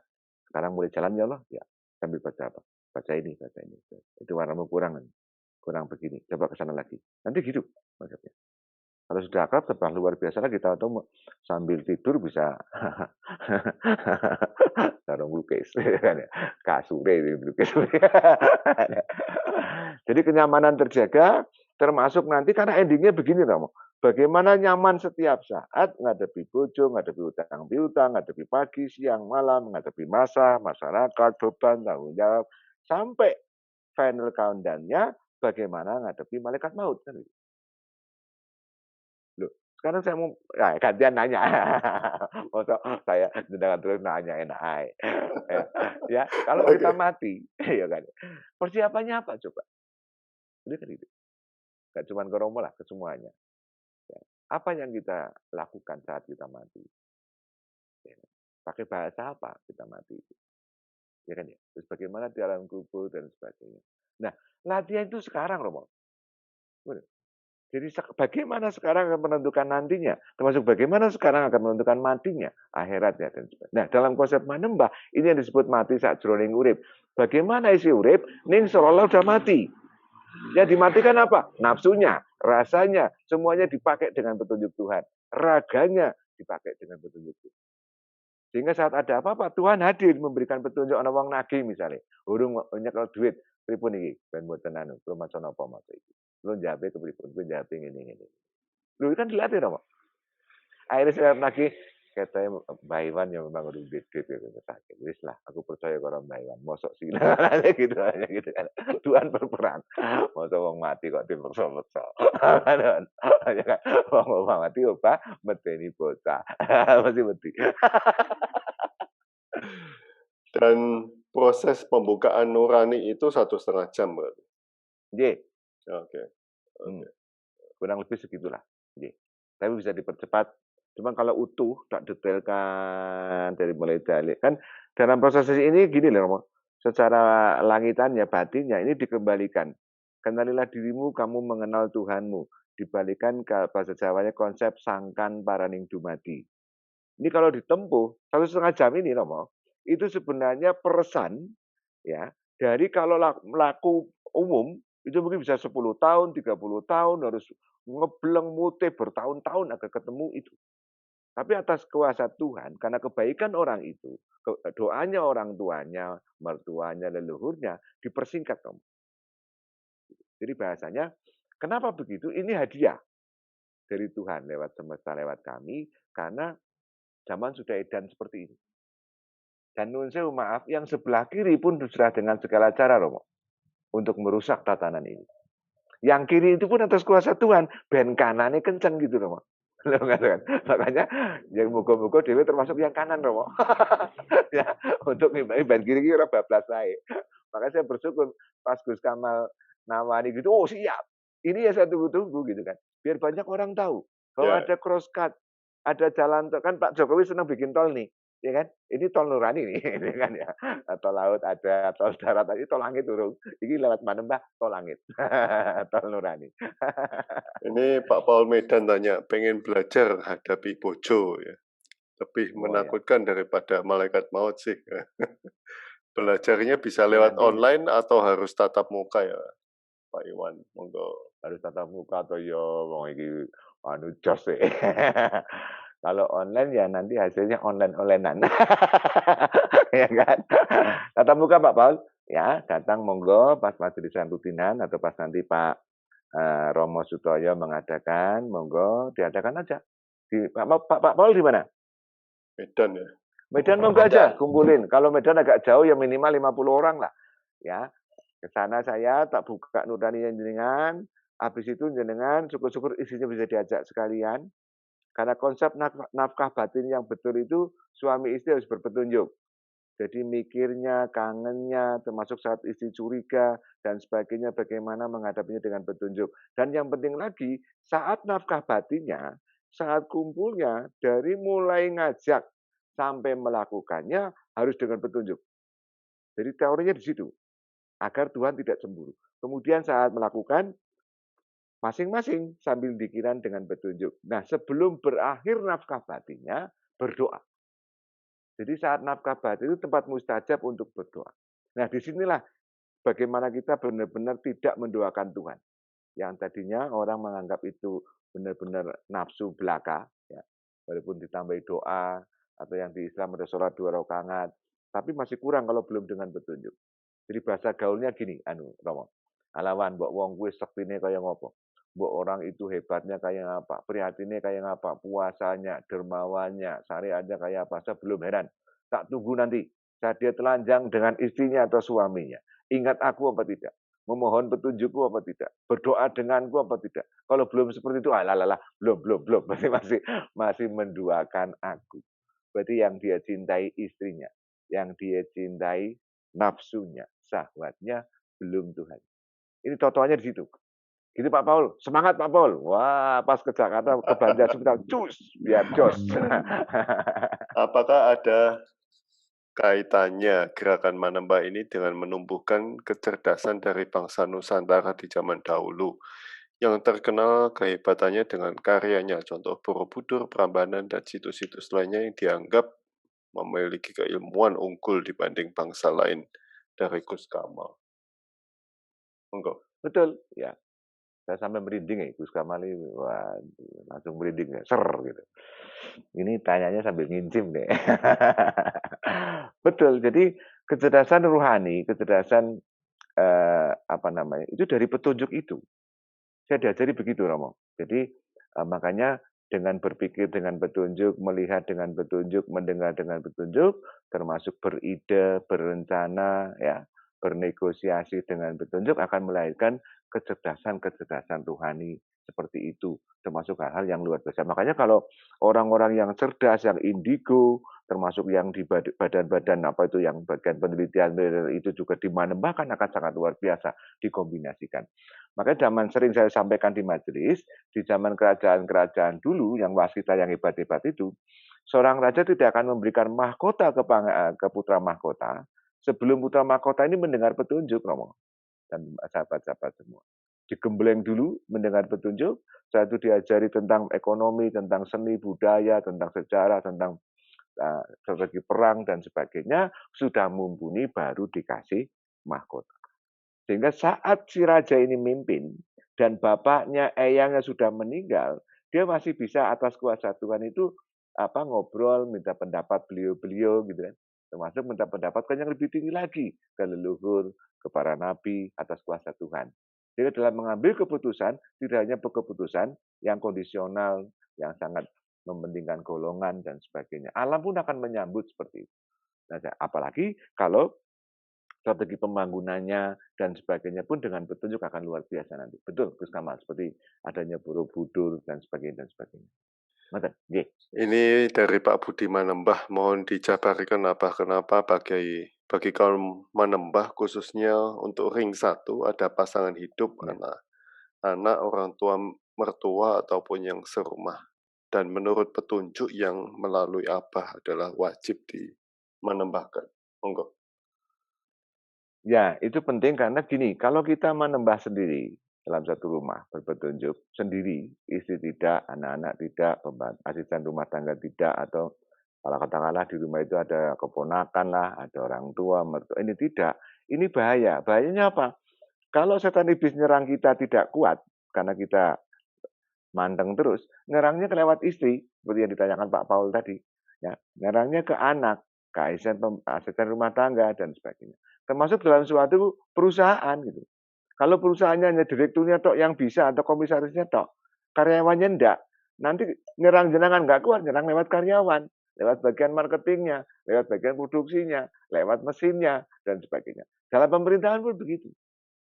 sekarang mulai jalan ya Allah. Ya, sambil baca apa. Baca ini, baca ini. Itu warnamu kurang begini. Coba ke sana lagi. Nanti gitu konsepnya. Kalau sudah akrab, tambah luar biasa lagi. Tahu-tahu sambil tidur bisa sarung lukis. Kasure lukis. Jadi kenyamanan terjaga, termasuk nanti karena endingnya begini, Romo. Bagaimana nyaman setiap saat menghadapi bojo, menghadapi utang piutang, menghadapi pagi, siang, malam, menghadapi masa, masyarakat, beban, tanggung jawab, sampai final countdown-nya bagaimana menghadapi malaikat maut. Kan? Loh, sekarang saya mau gantian nanya. Masa saya dengan terus nanya enak aja. Ya, kalau kita mati, ya kan. Persiapannya apa coba? Ini kan itu. Gak cuma ke Romo lah, ke semuanya. Ya. Apa yang kita lakukan saat kita mati? Ya. Pakai bahasa apa kita mati? Ya kan ya. Terus bagaimana di alam kubur dan sebagainya. Nah, latihan itu sekarang, Romo. Jadi bagaimana sekarang akan menentukan nantinya, termasuk bagaimana sekarang akan menentukan matinya, akhiratnya dan sebagainya. Nah, dalam konsep manembah ini yang disebut mati sakjroning urip. Bagaimana isi urip ning seolah udah mati. Ya dimatikan apa? Nafsunya, rasanya, semuanya dipakai dengan petunjuk Tuhan. Raganya dipakai dengan petunjuk Tuhan. Sehingga saat ada apa-apa, Tuhan hadir memberikan petunjuk ana wong nagih misalnya. Urung nyekel duit, pripun iki? Ben mboten anu, lumaca napa maca iki. Lu njabe kepripun? Kuwi njabe ngene-ngene. Lho kan dilatih to, Pak. Akhirnya saya nagih katanya Mbak Iwan yang memang udah duit sakit. Wis lah, aku percaya karo Mbak Iwan. Mosok sih gitu aja gitu kan. Tuhan berperan. Masa wong mati kok dipeksa-peksa. Ya kan, wong mati obah medeni bocah. Masih mati. Dan proses pembukaan nurani itu 1,5 jam berarti? Nggih. Oke. Kurang lebih segitulah. Nggih. Tapi bisa dipercepat. Cuma kalau utuh, tak detailkan dari mulai dalil. Kan dalam proses ini gini loh, Romo. Secara langitannya, batinnya ini dikembalikan. Kenalilah dirimu, kamu mengenal Tuhanmu. Dibalikan ke bahasa Jawanya konsep sangkan paraning dumadi. Ini kalau ditempuh 1,5 jam ini, Romo, itu sebenarnya peresan ya dari kalau laku umum itu mungkin bisa 10 tahun, 30 tahun harus ngebleng mute bertahun-tahun agar ketemu itu. Tapi atas kuasa Tuhan, karena kebaikan orang itu, doanya orang tuanya, mertuanya, leluhurnya, dipersingkat. Jadi bahasanya, kenapa begitu? Ini hadiah dari Tuhan lewat semesta, lewat kami, karena zaman sudah edan seperti ini. Dan nun sewu maaf, yang sebelah kiri pun sudah dengan segala cara, Romo, untuk merusak tatanan ini. Yang kiri itu pun atas kuasa Tuhan, ben kanannya kenceng gitu loh. Loh, kan? Makanya yang muga-muga dhewe termasuk yang kanan loh. Ya, untuk ngimbangi ben kiri kira bablas wae. Makanya saya bersyukur pas Gus Kamal nawani gitu, oh siap. Ini ya saya tunggu-tunggu gitu kan. Biar banyak orang tahu bahwa Ya, ada crosscut, ada jalan tol. Kan Pak Jokowi senang bikin tol nih, ya kan? Ini tol nurani nih, ini kan ya. Tol laut ada, tol darat ada, tol langit turun. Ini lewat mana Mbah? Tol langit. Tol nurani. ini Pak Paul Medan tanya, pengen belajar hadapi bojo ya. Lebih Oh ya. menakutkan daripada malaikat maut sih. Belajarnya bisa Ya lewat nanti online atau harus tatap muka ya, Pak Iwan? Monggo. harus tatap muka atau ya wong iki anu jos sih. Kalau online ya nanti hasilnya online-onlinean. Ya kan? Tatap muka Pak Paul, ya datang monggo pas majelisan rutinan atau pas nanti Pak Romo Sutoyo mengadakan, monggo diadakan aja. Di Pak Paul di mana? Medan ya. Medan monggo aja kumpulin. Kalau Medan agak jauh ya minimal 50 orang lah. Ya, ke sana saya tak buka nurani jenengan, habis itu jenengan syukur-syukur isinya bisa diajak sekalian. Karena konsep nafkah batin yang betul itu suami istri harus berpetunjuk. Jadi mikirnya, kangennya, termasuk saat istri curiga dan sebagainya, bagaimana menghadapinya dengan petunjuk. Dan yang penting lagi, saat nafkah batinnya, saat kumpulnya, dari mulai ngajak sampai melakukannya harus dengan petunjuk. Jadi teorinya di situ, agar Tuhan tidak cemburu. Kemudian saat melakukan, masing-masing sambil dikiran dengan petunjuk. Nah, sebelum berakhir nafkah batinnya, berdoa. Jadi saat nafkah batin itu tempat mustajab untuk berdoa. Nah, disinilah bagaimana kita benar-benar tidak mendoakan Tuhan. Yang tadinya orang menganggap itu benar-benar nafsu belaka, ya. Walaupun ditambahi doa, atau yang di Islam ada sholat 2 rakaat, tapi masih kurang kalau belum dengan petunjuk. Jadi bahasa gaulnya gini, Romo. Alawan, mbok wong kuwi sektine kaya ngopo? Mbok orang itu hebatnya kayak apa? Prihatinnya kayak apa? Puasanya, dermawannya, syariatnya kayak apa? Saya belum heran. Tak tunggu nanti. Saat dia telanjang dengan istrinya atau suaminya. Ingat aku apa tidak? Memohon petunjukku apa tidak? Berdoa denganku apa tidak? Kalau belum seperti itu, belum. Masih menduakan aku. Berarti yang dia cintai istrinya, yang dia cintai nafsunya, syahwatnya, belum Tuhan. Ini totoannya di situ. Gitu Pak Paul, semangat Pak Paul. Wah, pas ke Jakarta, ke Banjar sebentar, cus, biar jos. Apakah ada kaitannya gerakan Manembah ini dengan menumbuhkan kecerdasan dari bangsa Nusantara di zaman dahulu, yang terkenal kehebatannya dengan karyanya, contoh Borobudur, Prambanan, dan situs-situs lainnya yang dianggap memiliki keilmuan unggul dibanding bangsa lain dari Gus Kamal. Monggo. Betul, ya. Saya sampai merinding ya, Gus Kamal ini, wah, langsung merinding ya, ser gitu. Ini tanyanya sambil ngincim deh. Betul, jadi kecerdasan rohani, kecerdasan itu dari petunjuk itu. Saya diajari begitu, Romo. Jadi makanya dengan berpikir dengan petunjuk, melihat dengan petunjuk, mendengar dengan petunjuk, termasuk beride, berencana, ya, bernegosiasi dengan petunjuk akan melahirkan kecerdasan-kecerdasan rohani seperti itu, termasuk hal-hal yang luar biasa. Makanya kalau orang-orang yang cerdas, yang indigo, termasuk yang di badan-badan apa itu yang bagian penelitian itu juga dimanembahkan akan sangat luar biasa dikombinasikan. Makanya zaman sering saya sampaikan di majelis, di zaman kerajaan-kerajaan dulu yang wasita yang hebat-hebat itu, seorang raja tidak akan memberikan mahkota ke putra mahkota sebelum putra mahkota ini mendengar petunjuk, Romo, dan sahabat-sahabat semua. Digembleng dulu mendengar petunjuk, setelah itu diajari tentang ekonomi, tentang seni, budaya, tentang sejarah, tentang strategi perang dan sebagainya, sudah mumpuni baru dikasih mahkota. Sehingga saat si raja ini mimpin dan bapaknya, eyangnya sudah meninggal, dia masih bisa atas kuasa Tuhan itu ngobrol, minta pendapat beliau-beliau gitu kan. Termasuk minta pendapat yang lebih tinggi lagi ke leluhur, ke para nabi atas kuasa Tuhan. Jadi dalam mengambil keputusan, tidak hanya keputusan yang kondisional, yang sangat mementingkan golongan dan sebagainya. Alam pun akan menyambut seperti itu. Nah, apalagi kalau strategi pembangunannya dan sebagainya pun dengan petunjuk akan luar biasa nanti. Betul, Gus Kamal, seperti adanya Borobudur dan sebagainya dan sebagainya. Ngoten, nggih. Ini dari Pak Budi Manembah, mohon dijabarkan kenapa bagi kaum Manembah khususnya untuk ring 1 ada pasangan hidup, Ya. anak, orang tua, mertua ataupun yang serumah. Dan menurut petunjuk yang melalui Abah adalah wajib dimanembahkan. Monggo. Ya, itu penting karena gini, kalau kita menembah sendiri dalam satu rumah berpetunjuk sendiri, istri tidak, anak-anak tidak, asisten rumah tangga tidak, atau kalau katakanlah di rumah itu ada keponakan lah, ada orang tua, mertua, ini tidak. Ini bahaya. Bahayanya apa? Kalau setan iblis nyerang kita tidak kuat, karena kita manteng terus, nyerangnya kelewat istri, seperti yang ditanyakan Pak Paul tadi. Ya, nyerangnya ke anak, ke asisten rumah tangga, dan sebagainya. Termasuk dalam suatu perusahaan gitu. Kalau perusahaannya hanya direkturnya tok yang bisa atau komisarisnya tok, karyawannya enggak, nanti nyerang jenengan enggak kuat, nyerang lewat karyawan, lewat bagian marketingnya, lewat bagian produksinya, lewat mesinnya, dan sebagainya. Dalam pemerintahan pun begitu.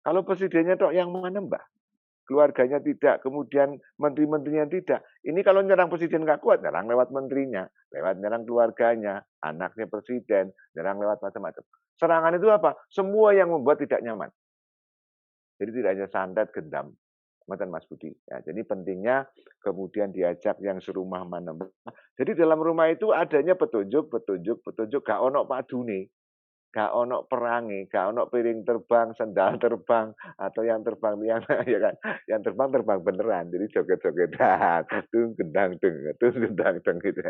Kalau presidennya tok yang menembah, keluarganya tidak, kemudian menteri-menterinya tidak. Ini kalau nyerang presiden nggak kuat, nyerang lewat menterinya, lewat nyerang keluarganya, anaknya presiden, nyerang lewat macam-macam. Serangan itu apa? Semua yang membuat tidak nyaman. Jadi tidak hanya santet, gendam. Ngoten Mas Budi. Ya, jadi pentingnya kemudian diajak yang serumah menembah. Jadi dalam rumah itu adanya petunjuk, gak ono padune. Gak ono perangi, gak ono piring terbang, sendal terbang, atau yang terbang yang ya kan, yang terbang beneran. Jadi joget-jogetan, tung gendang deng gitu.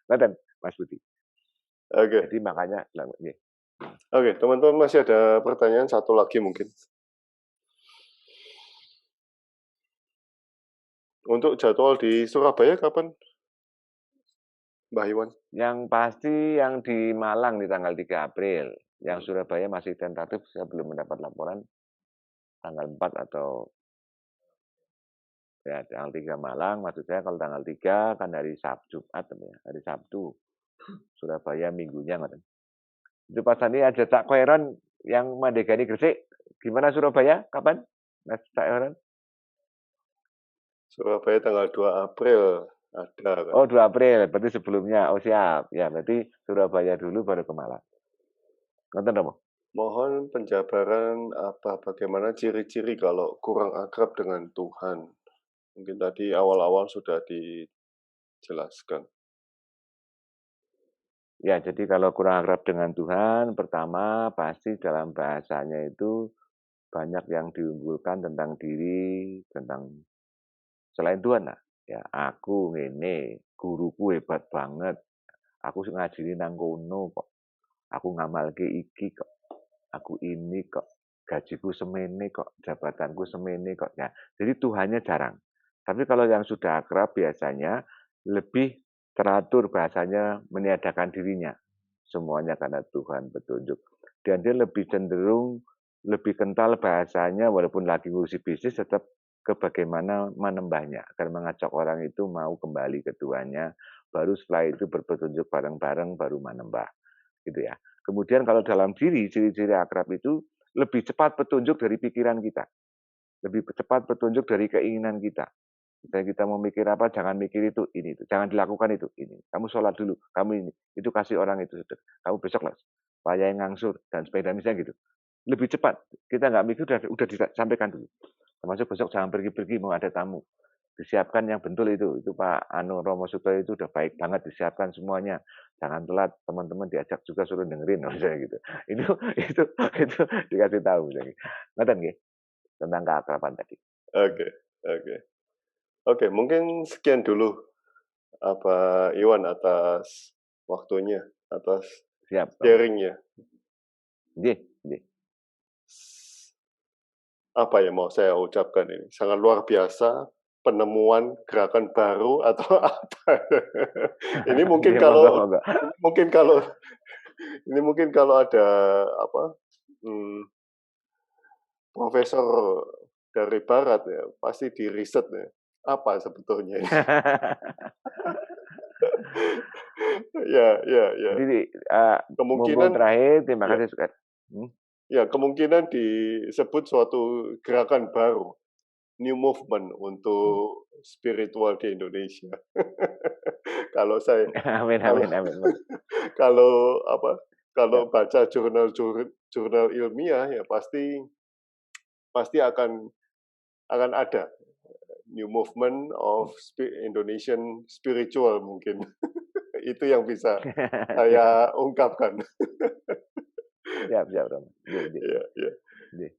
Ngoten Mas Budi. Oke. Jadi makanya nggih. Oke, teman-teman masih ada pertanyaan satu lagi mungkin. Untuk jadwal di Surabaya kapan, Mbah Iwan? Yang pasti yang di Malang di tanggal 3 April. Yang Surabaya masih tentatif, saya belum mendapat laporan tanggal 4 atau ya tanggal 3 Malang, maksud saya kalau tanggal 3 kan hari Sabtu, Jumat ya, hari Sabtu. Surabaya minggunya ngoten. Itu Pak Sandi ada tak koeron yang Mandegani Gresik. Gimana Surabaya? Kapan? Mas tak koeron? Surabaya tanggal 2 April ada kan? Oh 2 April, berarti sebelumnya. Oh siap. Ya berarti Surabaya dulu baru ke Malang. Ngoten apa? Mohon penjabaran bagaimana ciri-ciri kalau kurang akrab dengan Tuhan. Mungkin tadi awal-awal sudah dijelaskan. Ya, jadi kalau kurang akrab dengan Tuhan, pertama pasti dalam bahasanya itu banyak yang diunggulkan tentang diri, tentang selain Tuhan lah. Ya, aku ngene, guruku hebat banget. Aku ngajari nang kono kok. Aku ngamalke iki kok. Aku ini kok. Gajiku semene kok, jabatanku semene kok. Ya, jadi Tuhannya jarang. Tapi kalau yang sudah akrab biasanya lebih teratur bahasanya meniadakan dirinya. Semuanya karena Tuhan petunjuk. Dan dia lebih cenderung, lebih kental bahasanya walaupun lagi ngurusi bisnis tetap ke bagaimana menembahnya. Agar mengajak orang itu mau kembali ke Tuhannya. Baru setelah itu berpetunjuk bareng-bareng baru menembah. Gitu ya. Kemudian kalau dalam diri, ciri-ciri akrab itu lebih cepat petunjuk dari pikiran kita. Lebih cepat petunjuk dari keinginan kita. Misalnya kita mau mikir apa, jangan mikir itu, ini itu. Jangan dilakukan itu, ini. Kamu sholat dulu, kamu ini. Itu kasih orang itu. Kamu besok lah, payah ngangsur, dan sepeda misalnya gitu. Lebih cepat. Kita nggak mikir, udah disampaikan dulu. Termasuk besok jangan pergi-pergi, mau ada tamu. Disiapkan yang betul itu. Itu Pak Romo Sutro itu udah baik banget, disiapkan semuanya. Jangan telat, teman-teman diajak juga suruh dengerin, misalnya gitu. Itu dikasih tahu. Misalnya. Ngoten nggih, tentang keakraban tadi. Oke, mungkin sekian dulu Iwan atas waktunya, atas Siap. sharingnya. Nggih. Apa yang mau saya ucapkan ini? Sangat luar biasa, penemuan gerakan baru atau apa? Ini mungkin kalau ada profesor dari barat ya, pasti di riset ya. Apa sebetulnya ini? Ya. Jadi Kemungkinan terakhir, terima kasih. Ya, kemungkinan disebut suatu gerakan baru, new movement untuk spiritual di Indonesia. Kalau saya Amin kalau amin amin, Bang. kalau apa, Ya. kalau baca jurnal ilmiah ya pasti akan ada new movement of Indonesian spiritual mungkin. Itu yang bisa saya ungkapkan. Siap siap, Bang. Nggih nggih. Ya, ya. Nggih.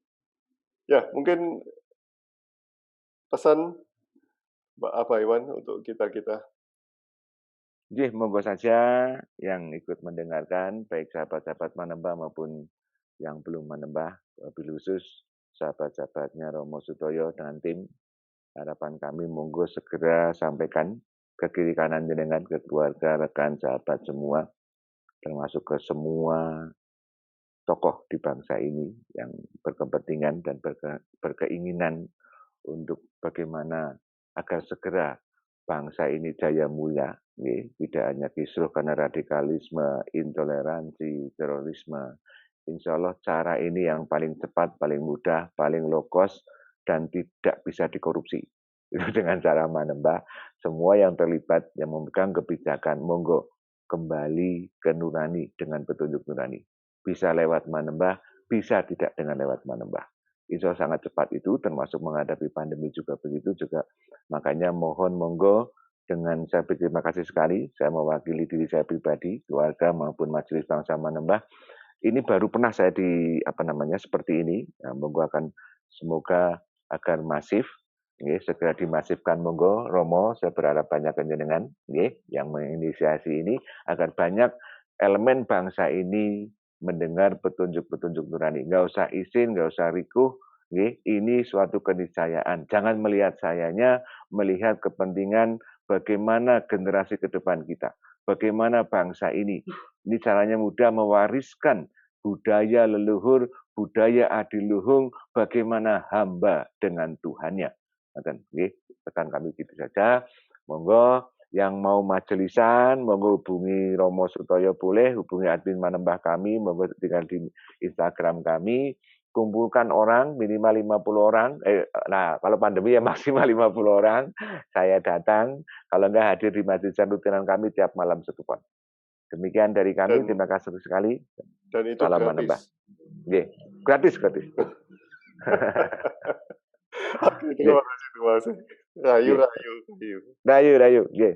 Ya, mungkin pesan Pak Iwan untuk kita-kita. Nggih, monggo saja yang ikut mendengarkan, baik sahabat-sahabat Manembah maupun yang belum menembah, wabil khusus sahabat-sahabatnya Romo Sutoyo dengan tim. Harapan kami monggo segera sampaikan ke kiri kanan jenengan, ke keluarga, rekan, sahabat semua, termasuk ke semua tokoh di bangsa ini yang berkepentingan dan berkeinginan untuk bagaimana agar segera bangsa ini jaya mulia, tidak hanya kisruh karena radikalisme, intoleransi, terorisme. Insya Allah cara ini yang paling cepat, paling mudah, paling low cost, dan tidak bisa dikorupsi. Dengan cara Manembah, semua yang terlibat, yang memegang kebijakan, monggo kembali ke nurani dengan petunjuk nurani. Bisa lewat Manembah, bisa tidak dengan lewat Manembah. Insya Allah sangat cepat itu, termasuk menghadapi pandemi juga begitu juga. Makanya mohon monggo dengan saya berterima kasih sekali, saya mewakili diri saya pribadi, keluarga maupun Majelis Bangsa Manembah. Ini baru pernah saya seperti ini. Nah, monggo akan semoga agar masif, segera dimasifkan monggo. Romo, saya berharap banyak jenengan yang menginisiasi ini agar banyak elemen bangsa ini mendengar petunjuk-petunjuk nurani. Nggak usah izin, nggak usah rikuh. Ini suatu keniscayaan. Jangan melihat sayanya, melihat kepentingan bagaimana generasi ke depan kita. Bagaimana bangsa ini. Ini caranya mudah mewariskan budaya leluhur, budaya adiluhung, bagaimana hamba dengan Tuhannya. Pesan kami gitu saja. Monggo yang mau majelisan, monggo hubungi Romo Sutoyo boleh, hubungi admin Manembah kami, monggo tinggal di Instagram kami, kumpulkan orang, minimal 50 orang, nah kalau pandemi ya maksimal 50 orang, saya datang, kalau enggak hadir di majelisan rutinan kami tiap malam 1 pon. Demikian dari kami, terima kasih sekali. Dan itu Salam gratis. Manembah. Gratis. Oke, terima kasih. Rayu. Rayu. Nggih,